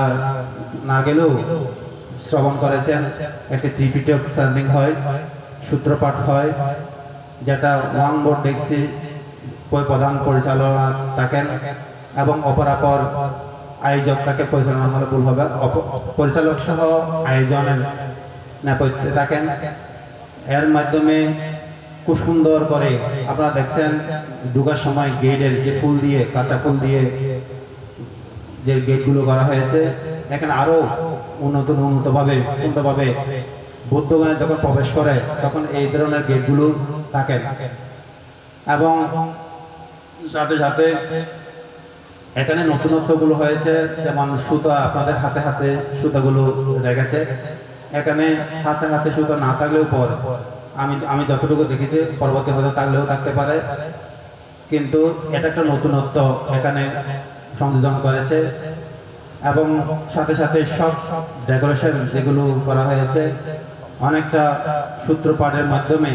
S9: না গেলেও শ্রবণ করেছেন, একটি ত্রিপিটক সার্ভিং হয়, সূত্রপাঠ হয়, যেটা ওয়ান বোর্ড দেখছি প্রধান পরিচালনা থাকেন এবং অপরাপর আয়োজক তাকে পরিচালনা হলে ভুল হবে, পরিচালক সহ আয়োজনের নেপথ্যে থাকেন। এর মাধ্যমে খুব সুন্দর করে আপনারা দেখছেন ঢোকার সময় গেটের যে ফুল দিয়ে, কাঁচা ফুল দিয়ে যে গেটগুলো করা হয়েছে, এখানে আরো উন্নতভাবে বুদ্ধগণে যখন প্রবেশ করে তখন এই ধরনের গেটগুলো থাকে এবং সাথে সাথে এখানে নতুনত্বগুলো হয়েছে, যেমন সুতা আপনাদের হাতে হাতে সুতাগুলো রেখেছে। এখানে হাতে হাতে সুতা না থাকলেও পর আমি যতটুকু দেখেছি পরবর্তী হয়তো থাকলেও থাকতে পারে, কিন্তু এটা একটা নতুনত্ব এখানে সংযোজন করেছে এবং সাথে সাথে সব ডেকোরেশন যেগুলো করা হয়েছে অনেকটা সূত্রপাঠের মাধ্যমে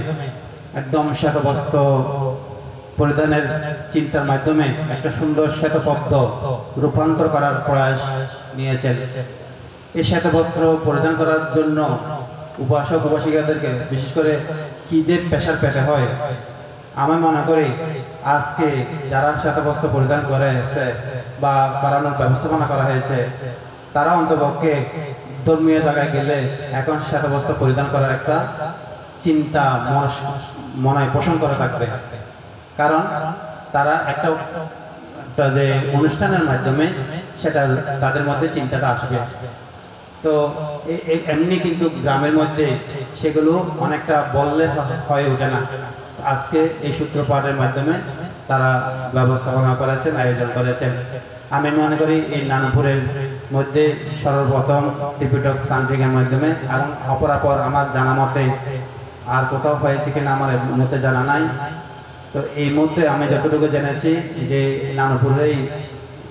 S9: একদম শ্বেতবস্ত্র পরিধানের চিন্তার মাধ্যমে একটা সুন্দর শ্বেতপদ্ম রূপান্তর করার প্রয়াস নিয়েছেন। এই শ্বেতবস্ত্র পরিধান করার জন্য উপাসক উপাসিকাদেরকে বিশেষ করে কি যে প্রেশার পেতে হয়, আমি মনে করি আজকে যারা শ্বেতবস্ত্র পরিধান করেছে বা করানোর ব্যবস্থাপনা করা হয়েছে তারা অন্তপক্ষে ধর্মীয় জায়গায় গেলে এখন শ্বেতবস্ত্র পরিধান করার একটা চিন্তা মনে পোষণ করে থাকবে, কারণ তারা একটা যে অনুষ্ঠানের মাধ্যমে সেটা তাদের মধ্যে চিন্তাটা আসবে। তো এমনি কিন্তু গ্রামের মধ্যে সেগুলো অনেকটা বললে হয়ে ওঠে না। আজকে এই সূত্রপাঠের মাধ্যমে তারা ব্যবস্থাপনা করেছেন, আয়োজন করেছেন। আমি মনে করি এই নানুপুরের মধ্যে সর্বপ্রথম ত্রিপিটক সান্ত্রিকের মাধ্যমে, এবং অপরাপর আমার জানা মতে আর কোথাও হয়েছে কিনা আমার মতে জানা নাই। তো এই মুহূর্তে আমি যতটুকু জেনেছি যে নানুপুরের এই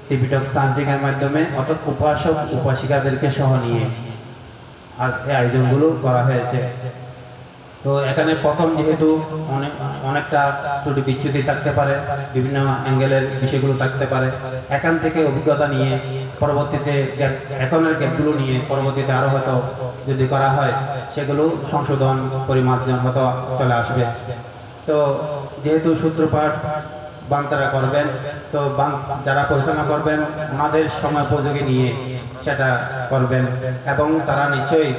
S9: ত্রিপিটক সান্ত্রিকের মাধ্যমে অর্থাৎ উপাসক উপাসিকাদেরকে সহ নিয়ে আজ এই আয়োজনগুলো করা হয়েছে। তো এখানে প্রথম যেহেতু অনেকটা ত্রুটি বিচ্যুতি থাকতে পারে, বিভিন্ন অ্যাঙ্গেলের বিষয়গুলো থাকতে পারে, এখান থেকে অভিজ্ঞতা নিয়ে পরবর্তীতে এখনের গ্যাপগুলো নিয়ে পরবর্তীতে আরো হয়তো যদি করা হয় সেগুলো সংশোধন পরিমার্জন হয়তো চলে আসবে। তো যেহেতু সূত্রপাঠ বান্তারা করবেন, তো যারা পরিচালনা করবেন ওনাদের সময় উপযোগী নিয়ে সেটা করবেন, এবং তারা নিশ্চয়ই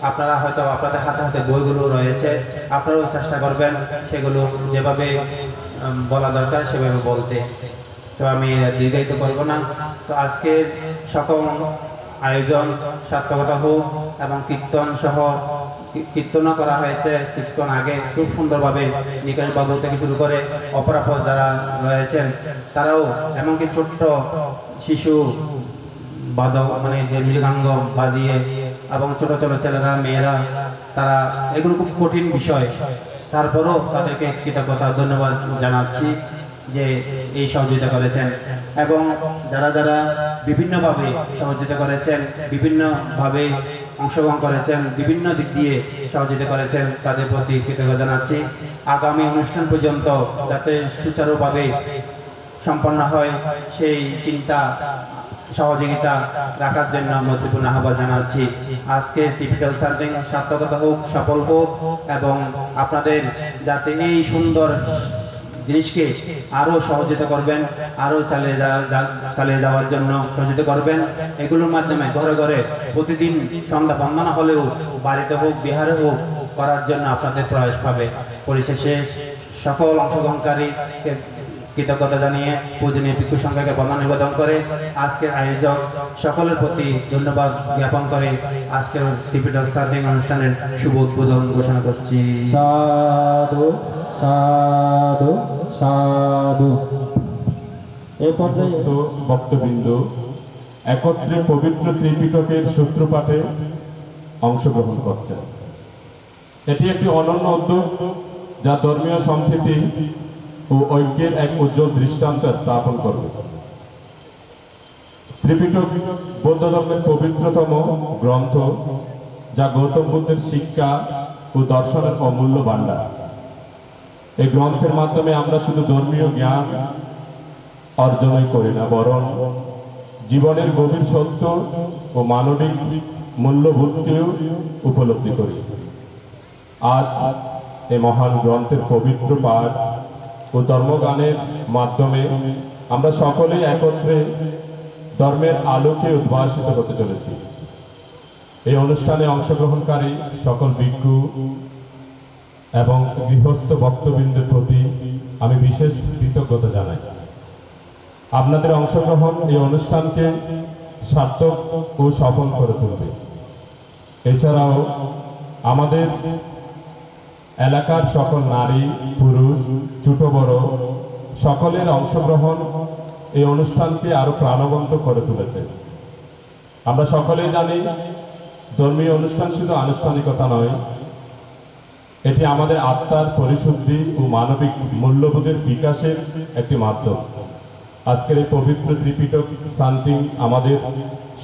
S9: আপনারা হয়তো আপনাদের হাতে হাতে বইগুলো রয়েছে, আপনারাও চেষ্টা করবেন সেগুলো যেভাবে বলা দরকার সেভাবে বলতে। তো আমি দীর্ঘায়িত করবো না। তো আজকে সকল আয়োজন সার্থকতা হোক, এবং কীর্তন সহ কীর্তনও করা হয়েছে কিছুক্ষণ আগে খুব সুন্দরভাবে। নিকাশ বাবু থেকে শুরু করে অপরাপর যারা রয়েছেন তারাও, এমনকি ছোট্ট শিশু বাদক মানে যে মৃগাঙ্গ বাজিয়ে, এবং ছোট ছোট ছেলেরা মেয়েরা, তারা এগুলো খুব কঠিন বিষয়, তারপরও তাদেরকে কৃতজ্ঞতা ধন্যবাদ জানাচ্ছি যে এই সহযোগিতা করেছেন। এবং যারা যারা বিভিন্নভাবে সহযোগিতা করেছেন, বিভিন্নভাবে অংশগ্রহণ করেছেন, বিভিন্ন দিক দিয়ে সহযোগিতা করেছেন, তাদের প্রতি কৃতজ্ঞতা জানাচ্ছি। আগামী অনুষ্ঠান পর্যন্ত যাতে সুচারুভাবে সম্পন্ন হয় সেই চিন্তা সহযোগিতা রাখার জন্য মৈত্রীপূর্ণ আহ্বান জানাচ্ছি। আজকে ত্রিপিটক সান্ত্রিক সার্থকতা হোক, সফল হোক, এবং আপনাদের যাতে এই সুন্দর জিনিসকে আরো সহযোগিতা করবেন, আরো চালিয়ে যাওয়ার জন্য সহযোগিতা করবেন। এগুলোর মাধ্যমে ঘরে ঘরে প্রতিদিন সন্ধ্যা বন্দনা হলেও বাড়িতে হোক বিহারে হোক করার জন্য আপনাদের প্রয়াস পাবে। পরিশেষে সকল অংশগ্রহণকারীকে কৃতজ্ঞতা জানিয়ে পূজনীয় ভিক্ষু সংখ্যাকে বন্দনা নিবেদন করে আজকের আয়োজক সকলের প্রতি ধন্যবাদ জ্ঞাপন করে আজকের ত্রিপিটক সান্ত্রিক অনুষ্ঠানের শুভ উদ্বোধন ঘোষণা করছি।
S8: সাধু সাধু সাধু। এই পর্যায়ে
S10: ভক্তবৃন্দ একত্রে পবিত্র ত্রিপিটকের সূত্রপাঠে অংশগ্রহণ করছেন। এটি একটি অনন্য উদ্যোগ যা ধর্মীয় সম্প্রীতি ও ঐক্যের এক উজ্জ্বল দৃষ্টান্ত স্থাপন করবে। ত্রিপিটক বৌদ্ধ ধর্মের পবিত্রতম গ্রন্থ, যা গৌতম বুদ্ধের শিক্ষা ও দর্শনের অমূল্য ভাণ্ডার। এই গ্রন্থের মাধ্যমে আমরা শুধু ধর্মীয় জ্ঞান অর্জনই করি না, বরং জীবনের গভীর সত্য ও মানবিক মূল্যবোধকেও উপলব্ধি করি। আজ এই মহান গ্রন্থের পবিত্র পাঠ ও ধর্মগানের মাধ্যমে আমরা সকলেই একত্রে ধর্মের আলোকে উদ্ভাসিত হতে চলেছি। এই অনুষ্ঠানে অংশগ্রহণকারী সকল ভিক্ষু এবং গৃহস্থ ভক্তবৃন্দের প্রতি আমি বিশেষ কৃতজ্ঞতা জানাই। আপনাদের অংশগ্রহণ এই অনুষ্ঠানকে সার্থক ও সফল করে তুলবে। এছাড়াও আমাদের এলাকার সকল নারী পুরুষ ছোট বড় সকলের অংশগ্রহণ এই অনুষ্ঠানকে আরো প্রাণবন্ত করে তুলেছে। আমরা সকলেই জানি ধর্মীয় অনুষ্ঠান শুধু আনুষ্ঠানিকতা নয়, এটি আমাদের আত্মার পরিশুদ্ধি ও মানবিক মূল্যবোধের বিকাশের একটি মাধ্যম। আজকের এই পবিত্র ত্রিপিটক শান্তি আমাদের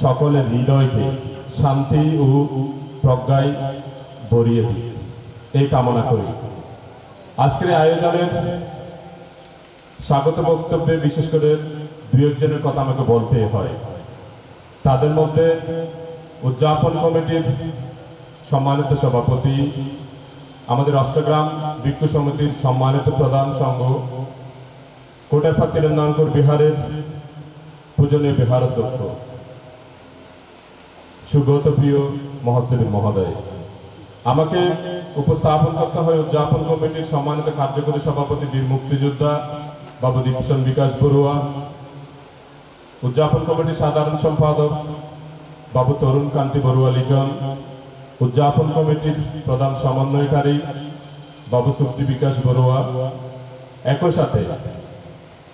S10: সকলের হৃদয়কে শান্তি ও প্রজ্ঞায় ভরিয়ে দিই, এই কামনা করি। আজকের আয়োজনের স্বাগত বক্তব্যে বিশেষ করে দু একজনের কথা আমাকে বলতে হয়। তাদের মধ্যে উদযাপন কমিটির সম্মানিত সভাপতি, আমাদের অষ্টগ্রাম ভিক্ষু সমিতির সম্মানিত প্রধান সংঘ, কোটারপা তিরুনাঙ্কুর বিহারের পূজনীয় বিহার অধ্যক্ষ সুগত প্রিয় মহাস্তেবী মহোদয়, আমাকে উপস্থাপন করতে হয় উদযাপন কমিটির সম্মানিত কার্যকরী সভাপতি বীর মুক্তিযোদ্ধা বাবু দীপসন বিকাশ বড়ুয়া, উদযাপন কমিটির সাধারণ সম্পাদক বাবু তরুণ কান্তি বড়ুয়া লিটন, উদযাপন কমিটির প্রধান সমন্বয়কারী বাবু সুপ্তি বিকাশ বড়ুয়া, একই সাথে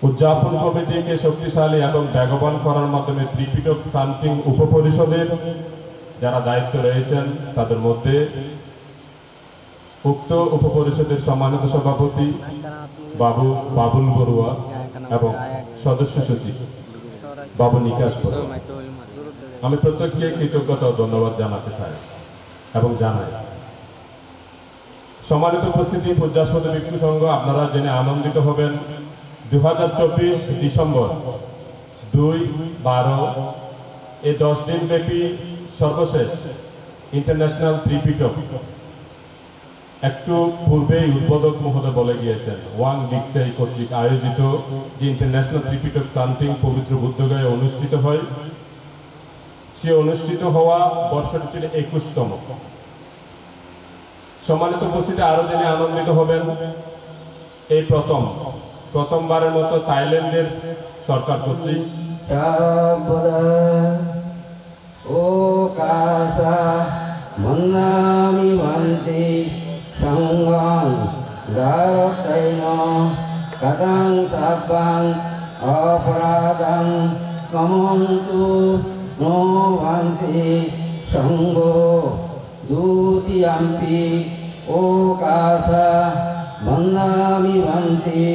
S10: উদযাপন কমিটিকে শক্তিশালী এবং বেগবান করার মাধ্যমে ত্রিপিটক শান্তিং উপপরিষদের যারা দায়িত্ব রয়েছেন তাদের মধ্যে উক্ত উপপরিষদের সম্মানিত সভাপতি বাবু বাবুল বড়ুয়া এবং সদস্য সচিব বাবু নিকাশ বড়ুয়া, আমি প্রত্যেককে কৃতজ্ঞতা ও ধন্যবাদ জানাতে চাই এবং জানাই। সম্মানিত উপস্থিতি, পূজ্যাস্পদ ভিক্ষু সংঘ, আপনারা জেনে আনন্দিত হবেন 2024 ডিসেম্বর 2-12 এই 10 দিন ব্যাপী সর্বশেষ ইন্টারন্যাশনাল ত্রিপিটক, একটু পূর্বেই উদ্বোধক মহোদয় বলে গিয়েছেন, ওয়াং ডিক্সাই কর্তৃক আয়োজিত যে ইন্টারন্যাশনাল ত্রিপিটক শান্তিং পবিত্র বুদ্ধগয়ায় অনুষ্ঠিত হয়, সে অনুষ্ঠিত হওয়া বর্ষটি ছিল 21তম। সম্মানিত উপস্থিতি, আরো জেনে আনন্দিত হবেন এই প্রথমবারের মতো থাইল্যান্ডের সরকার কর্তৃক
S1: ও কাসা মন্নামি ভান্তি সংগং গারতৈন কাদাং সাবাং অপরাধং কমন্তু নো ভান্তি সংগ দুতিয়াম্পি ও কাসা মন্নামি ভান্তি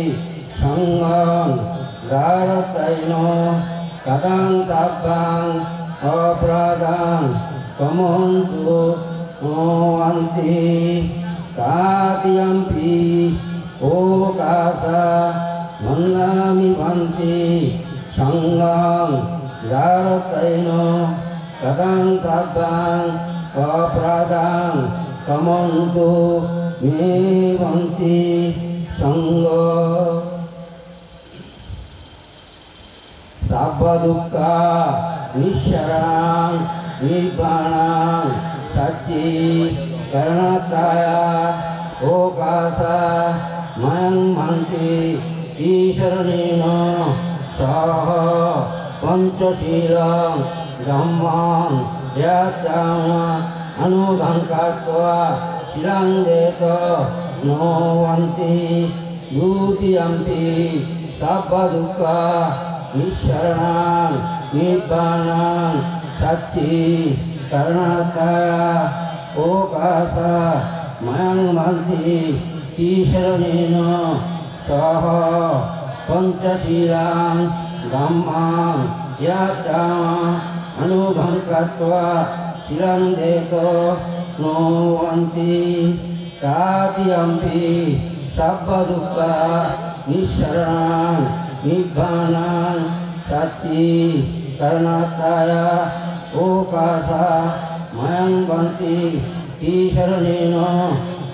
S1: সংগং গারতৈন কাদাং সাবাং অপরাধং কমন্তু নোয়ান্তি কাতিয়াম্পি ও কাসা মন্নামি ভান্তি সংগং গারতৈন কাদাং সাবাং অপরাধং কমন্তু মে ভান্তি সংগ সাব্বা দুঃখা নিঃশরণং নির্বাণং সচ্চি করণতায়া ওকাসা ময়ং মান্তি ঈশরণেন সহ পঞ্চশীলং ধম্মং ইয়াচাং অনুগঙ্কাত্বা শিলং দেত নোবন্তি দুতিয়াম্পি সাব্বা দুঃখা নিঃশরণং নির্বাণং সচ্চি করণতায়া ওকাসা ময়ং মান্তি ঈশরণেন সহ পঞ্চশীলং ধম্মং ইয়াচাং অনুগঙ্কাত্বা শিলং দেত নোবন্তি তাতিয়াম্পি সাব্বা দুঃখা নিঃশরণং নির্বাণং সচ্চি করণতায়া ওকাসা ময়ং মান্তি ঈশরণেন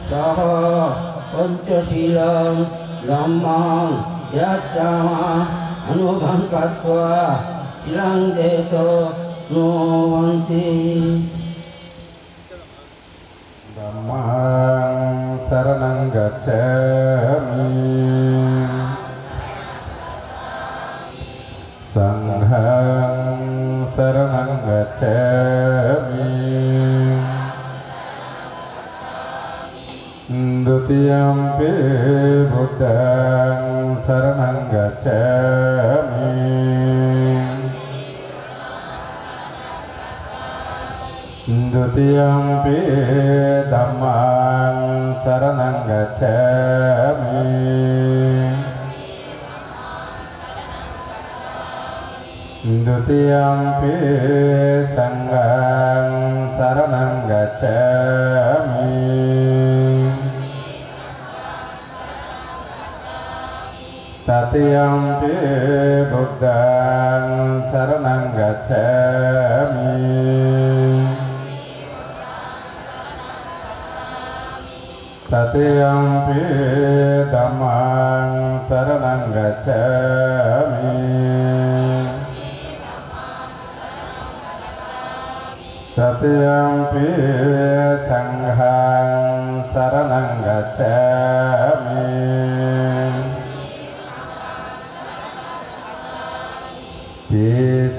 S1: সহ পঞ্চশীলং ধম্মং ইয়াচাং অনুগঙ্কাত্বা শিলং দেত নোবন্তি।
S11: ধম্মং শরণং গচ্ছামি সংঘং শরণং গচ্ছামি দ্বিতীয়ম্পি বুদ্ধং শরণং গচ্ছামি द्वितीयम्पि धम्मं शरणं गच्छामि द्वितीयम्पि संघं शरणं गच्छामि Tatyampi buddhaṃ saraṇaṃ gacchāmi Tatyampi dhammaṃ saraṇaṃ gacchāmi Tatyampi saṅghaṃ saraṇaṃ gacchāmi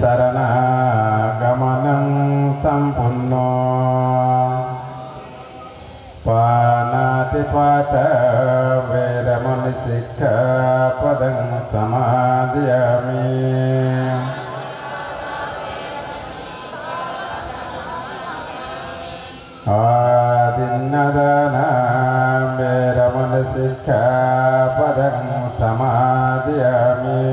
S11: Sarana gamanang sampurno panatipata veramani sikkhapadang samadhiyami adinnadana veramani sikkhapadang samadhiyami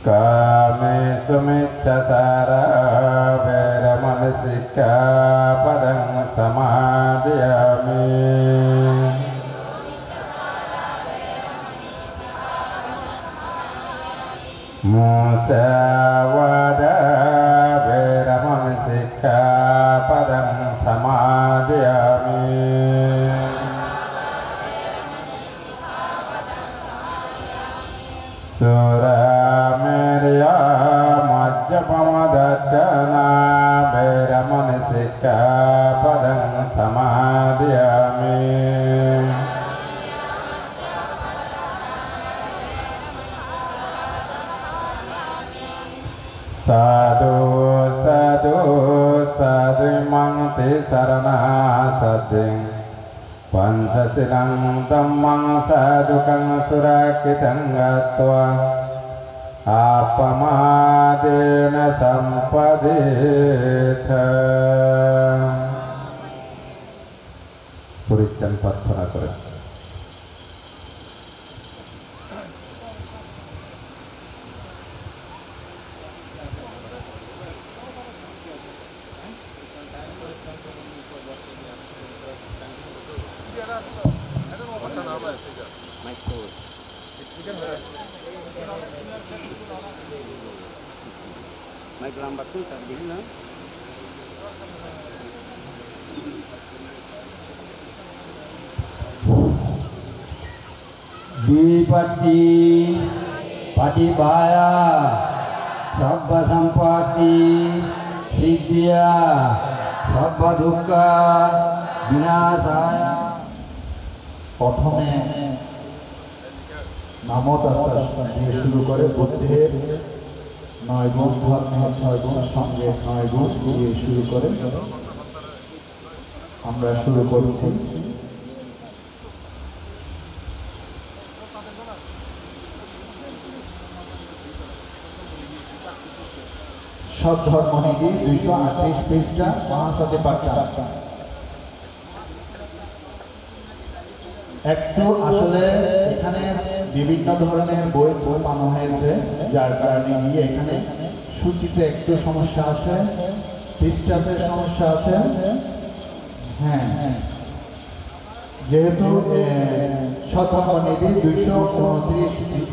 S11: Kame sumicchasara veramani sikkhapadang samadhiyami Musawada veramani sikkhapadang samadhiyami Suramirya majjapamadatana veramani sikkhapadang samadhiyami Sadhu sadhu sadhu imangti sarana sating Pancasilang dhammang sadukang surakitang gatwa apamadena sampaditha Puritan Prarthana করে
S1: Mic lambat tuh tadi na. Dipati patibaya sabba sampati siddhya sabba dukkha vinasaya
S3: প্রথমে নামো তাস্সা দিয়ে শুরু করে বুদ্ধের 9 গুণ ধর্মের 6 গুণ সঙ্গে 9 গুণ দিয়ে শুরু করে আমরা শুরু করছি সব ধর্মনীতি 238 পৃষ্ঠা মহাসতি পাঠটা একটু আসলে এখানে বিভিন্ন ধরনের বই বানানো হয়েছে যার কারণে গিয়ে এখানে সূচিতে একটু সমস্যা আছে পৃষ্ঠাতে সমস্যা আছে হ্যাঁ যেহেতু শতকর্ণীতি 229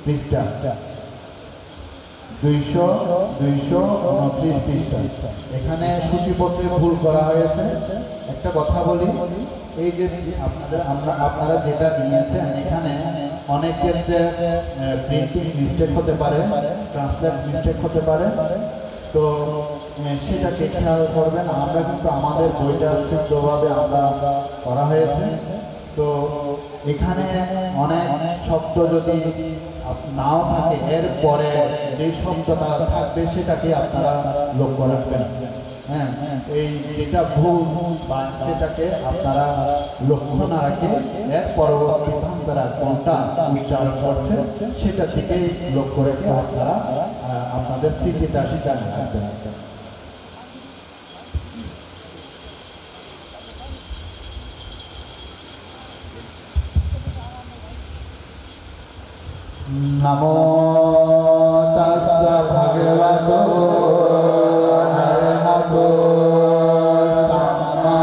S3: পৃষ্ঠা 229 পৃষ্ঠা এখানে সূচিপত্রে ভুল করা হয়েছে একটা কথা বলি এই যে আপনারা যেটা নিয়েছেন এখানে অনেক ক্ষেত্রে প্রিন্টিং মিস্টেক হতে পারে ট্রান্সলেট মিস্টেক হতে পারে তো সেটাকে খেয়াল করবেন আমরা কিন্তু আমাদের বইটা শুদ্ধভাবে আমরা করা হয়েছে তো এখানে অনেক শব্দ যদি নাও থাকে এর পরে যে শব্দটা থাকবে সেটাকে আপনারা লক্ষ্য রাখবেন হ্যাঁ এই যেটা ভুল বা সেটাকে আপনারা লক্ষ্য না রাখে এর পরবর্তী ভান্তারা কোনটা উচ্চারণ করছে সেটা থেকে লক্ষ্য রেখে আপনারা আপনাদের স্মৃতিটা সেটা রাখবেন नमो तस्सा भगवतो अरहतो सम्मा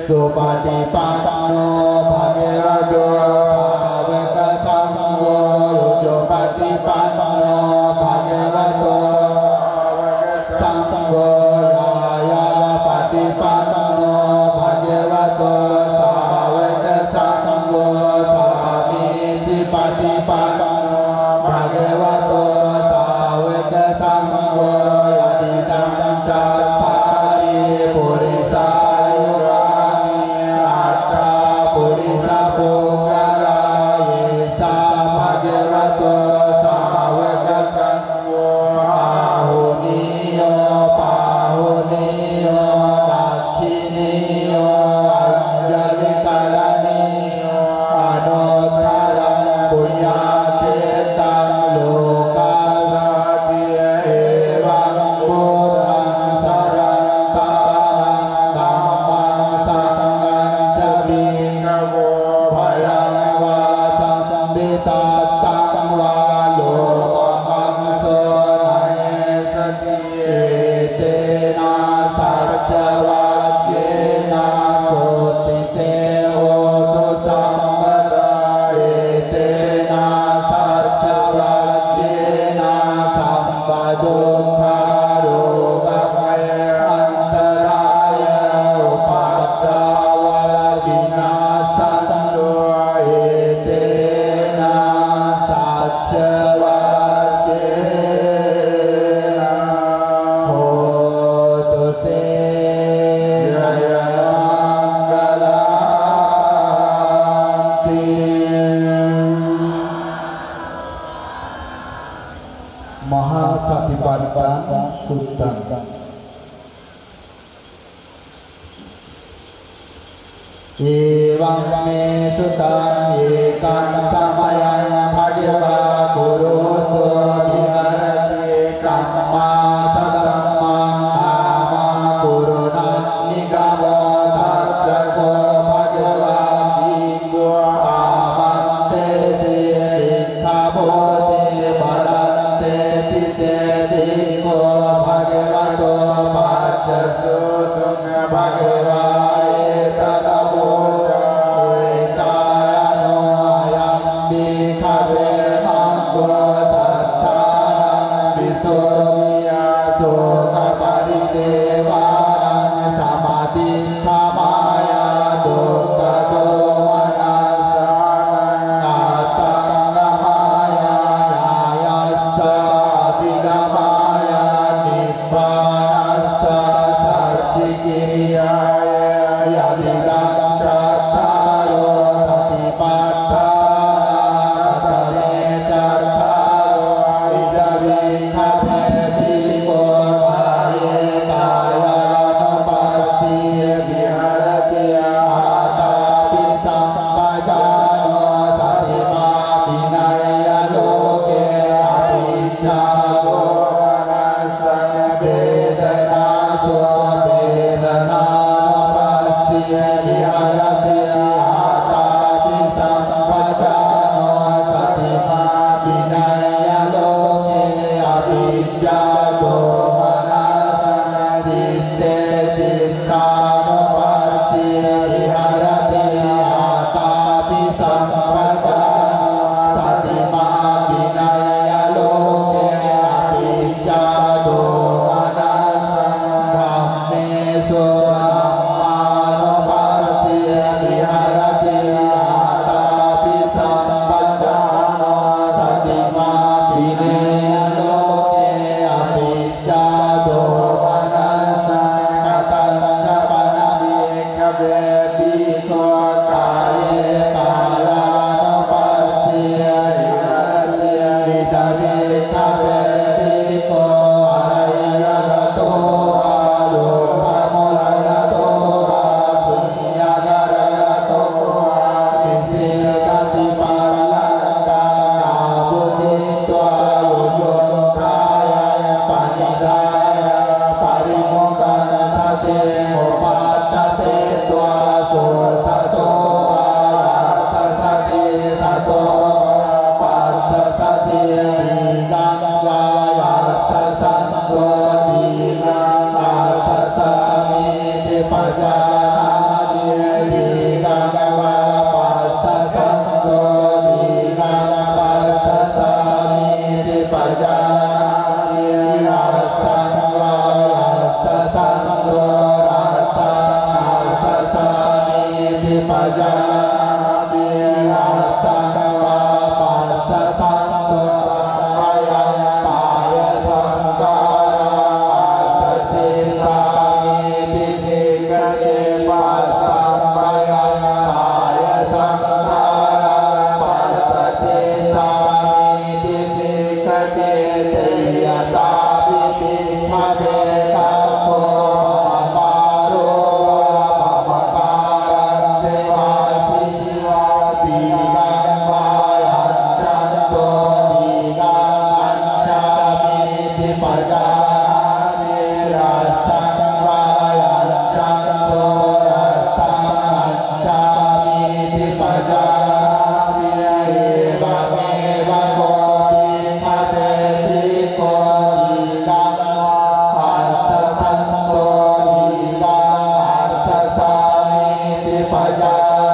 S11: Supatipanno bhagavato sāvaka sangho Supatipanno bhagavato sangho Yaya patipanno bhagavato sāvaka sangho Samisi patipanno bhagavato sāvaka sangho Yadidam cattari purisaya Mahasatipatthana Sutta. Evam me sutta ekam samayaya bhagava puruso viharati kamma sadamma nama puruna nigamo tattako bhagava bhimbo amante se bhikkhapote barante tite bhikko bhagavato bhajaso sumya bhagava etadamo ekayano ayam Pajati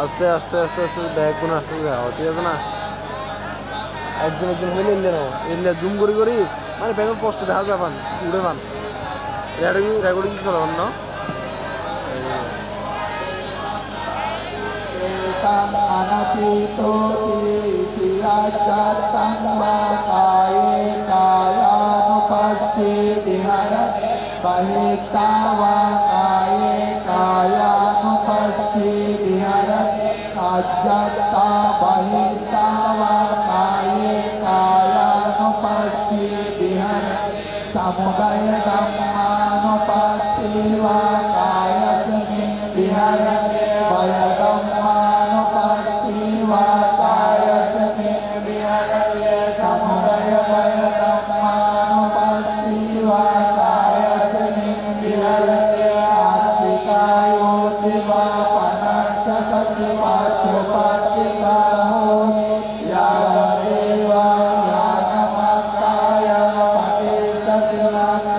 S5: আস্তে আস্তে আস্তে আস্তে bag কোনো আসতে যাও ঠিক আছে না একজন একজন হইলে এলে নাও এলে জুম করি করি মানে ব্যাগের কষ্ট দেখা যাবান উড়ে মান রেকর্ডিং করা না
S11: अनतीतो तीतियाचातं वा काये कायानुपस्थितिहर बहिर्ता वा काये कायानुपस्थितिहर अज्जत्ता बहिर्ता वा काये कायानुपस्थितिहर समुदय धम्मानुपस्थिति वा कायस्मिन् विहर Sati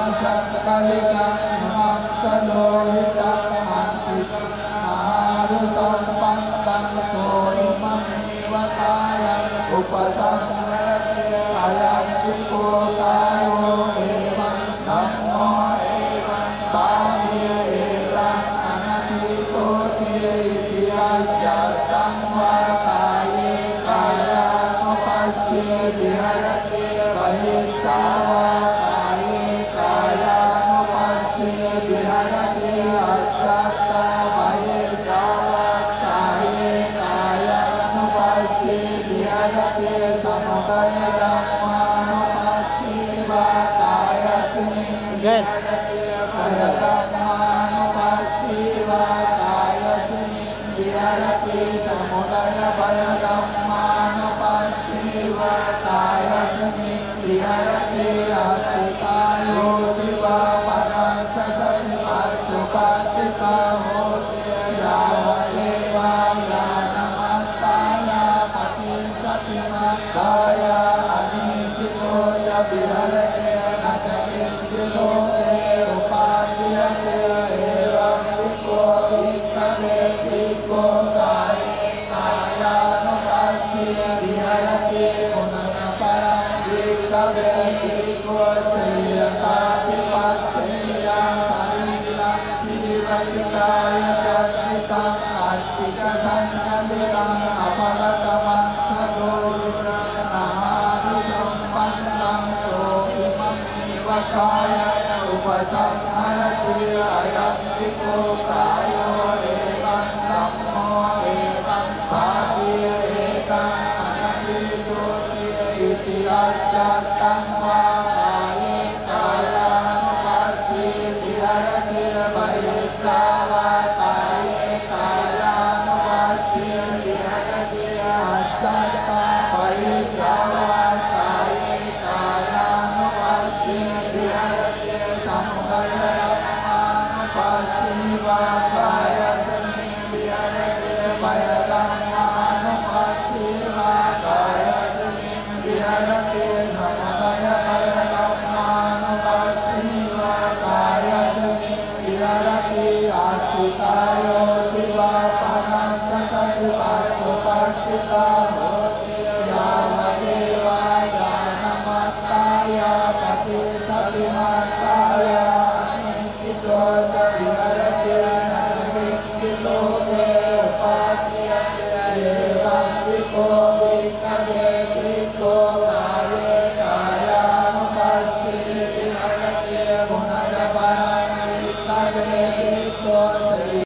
S11: Kasakalikan Maksalohitan Antik Naharusam Pantang Sorimani Wakayan Upasasarati Ayat Viko Kayo Evan Namo Evan Bami Evan Anatito Iti Ajatang Wakaye Kaya Nopasi Diharati Bahitawa Biharati Ajata Bahir Jawa Kaya Kaya Nupasi Biharati Samudaya Dhamma Nupasi Vakaya Sini Biharati Saya Dhamma Nupasi Vakaya Sini Biharati Samudaya Baya Dhamma Nupasi Vakaya Sini Biharati Atikayo Diva Sasati Patika Hoti Yawa Dewa Yana Mataya Pati Sati Mataya Anisito Yabiharate Nasakin Silote Upatiyate Evam Viko Vikabe Viko Kare Kaya Nopasi Biharate Punana Parang Vikabe Viko Sriyakati Pasya Kaya Kasita Astika Sankalita Apagatamang Saduruna Nahari Sampandang Sohimami Vakaya Upasamharati Ayam Viko Kayo